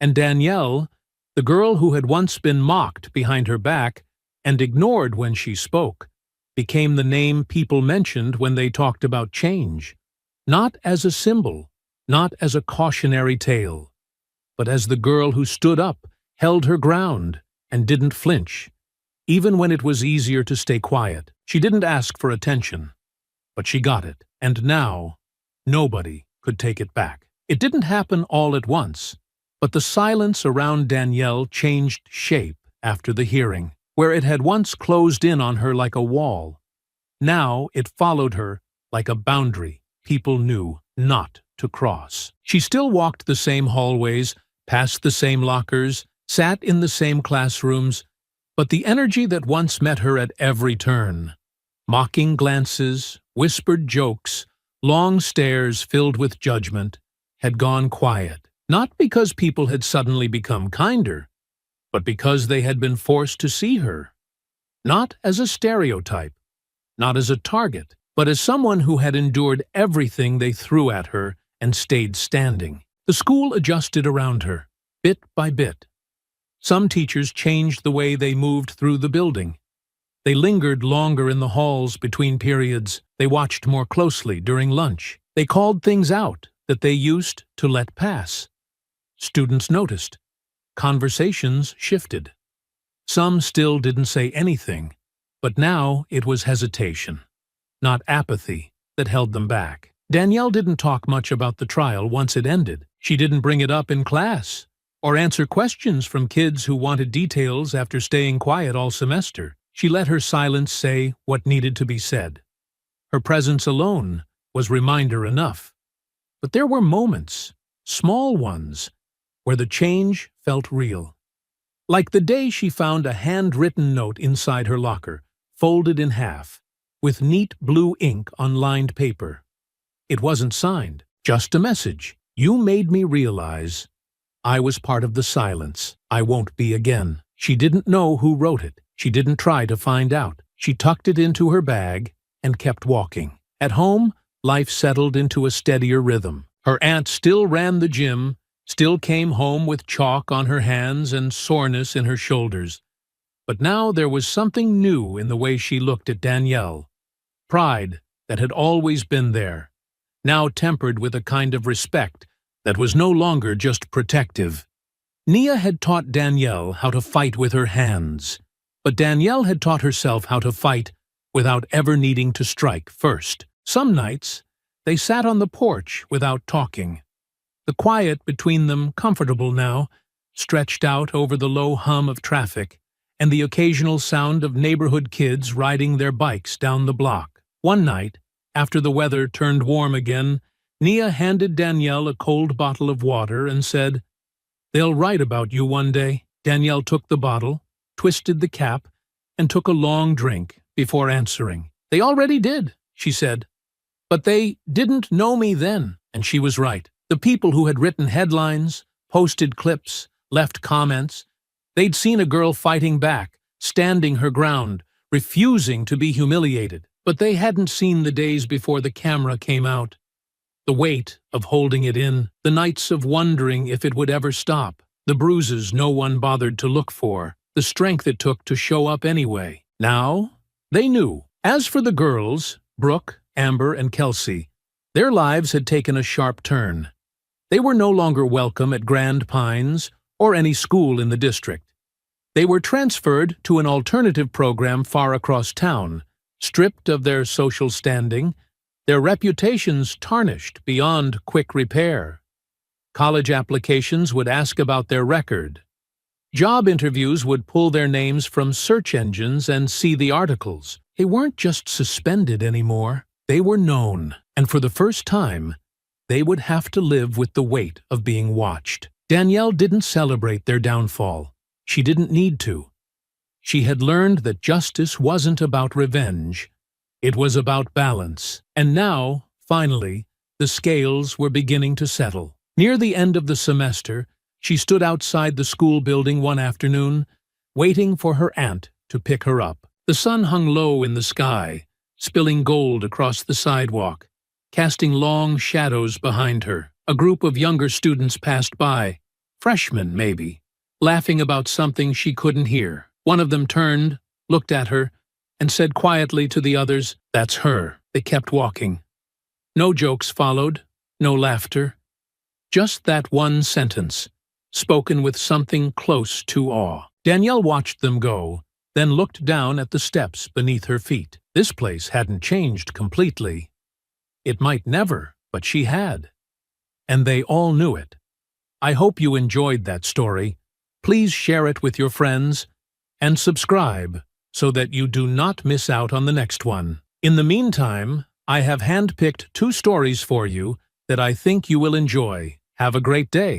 And Danielle, the girl who had once been mocked behind her back and ignored when she spoke, became the name people mentioned when they talked about change, not as a symbol, not as a cautionary tale, but as the girl who stood up, held her ground, and didn't flinch, even when it was easier to stay quiet. She didn't ask for attention, but she got it, and now nobody could take it back. It didn't happen all at once, but the silence around Danielle changed shape after the hearing. Where it had once closed in on her like a wall, now it followed her like a boundary people knew not to cross. She still walked the same hallways, passed the same lockers, sat in the same classrooms, but the energy that once met her at every turn, mocking glances, whispered jokes, long stares filled with judgment, had gone quiet. Not because people had suddenly become kinder, but because they had been forced to see her, not as a stereotype, not as a target, but as someone who had endured everything they threw at her and stayed standing. The school adjusted around her, bit by bit. Some teachers changed the way they moved through the building. They lingered longer in the halls between periods. They watched more closely during lunch. They called things out that they used to let pass. Students noticed. Conversations shifted. Some still didn't say anything, but now it was hesitation, not apathy, that held them back. Danielle didn't talk much about the trial once it ended. She didn't bring it up in class, or answer questions from kids who wanted details after staying quiet all semester. She let her silence say what needed to be said. Her presence alone was reminder enough. But there were moments, small ones, where the change felt real. Like the day she found a handwritten note inside her locker, folded in half, with neat blue ink on lined paper. It wasn't signed, just a message. You made me realize I was part of the silence. I won't be again. She didn't know who wrote it. She didn't try to find out. She tucked it into her bag and kept walking. At home, life settled into a steadier rhythm. Her aunt still ran the gym, still came home with chalk on her hands and soreness in her shoulders. But now there was something new in the way she looked at Danielle. Pride that had always been there, now tempered with a kind of respect that was no longer just protective. Nia had taught Danielle how to fight with her hands, but Danielle had taught herself how to fight without ever needing to strike first. Some nights, they sat on the porch without talking. The quiet between them, comfortable now, stretched out over the low hum of traffic and the occasional sound of neighborhood kids riding their bikes down the block. One night, after the weather turned warm again, Nia handed Danielle a cold bottle of water and said, "They'll write about you one day." Danielle took the bottle, twisted the cap, and took a long drink before answering. "They already did," she said. "But they didn't know me then," and she was right. The people who had written headlines, posted clips, left comments, they'd seen a girl fighting back, standing her ground, refusing to be humiliated. But they hadn't seen the days before the camera came out. The weight of holding it in, the nights of wondering if it would ever stop, the bruises no one bothered to look for, the strength it took to show up anyway. Now, they knew. As for the girls, Brooke, Amber, and Kelsey, their lives had taken a sharp turn. They were no longer welcome at Grand Pines or any school in the district. They were transferred to an alternative program far across town, stripped of their social standing, their reputations tarnished beyond quick repair. College applications would ask about their record. Job interviews would pull their names from search engines and see the articles. They weren't just suspended anymore. They were known, and for the first time, they would have to live with the weight of being watched. Danielle didn't celebrate their downfall. She didn't need to. She had learned that justice wasn't about revenge. It was about balance. And now, finally, the scales were beginning to settle. Near the end of the semester, she stood outside the school building one afternoon, waiting for her aunt to pick her up. The sun hung low in the sky, spilling gold across the sidewalk, casting long shadows behind her. A group of younger students passed by, freshmen maybe, laughing about something she couldn't hear. One of them turned, looked at her, and said quietly to the others, "That's her." They kept walking. No jokes followed, no laughter. Just that one sentence, spoken with something close to awe. Danielle watched them go, then looked down at the steps beneath her feet. This place hadn't changed completely. It might never, but she had. And they all knew it. I hope you enjoyed that story. Please share it with your friends and subscribe so that you do not miss out on the next one. In the meantime, I have handpicked 2 stories for you that I think you will enjoy. Have a great day.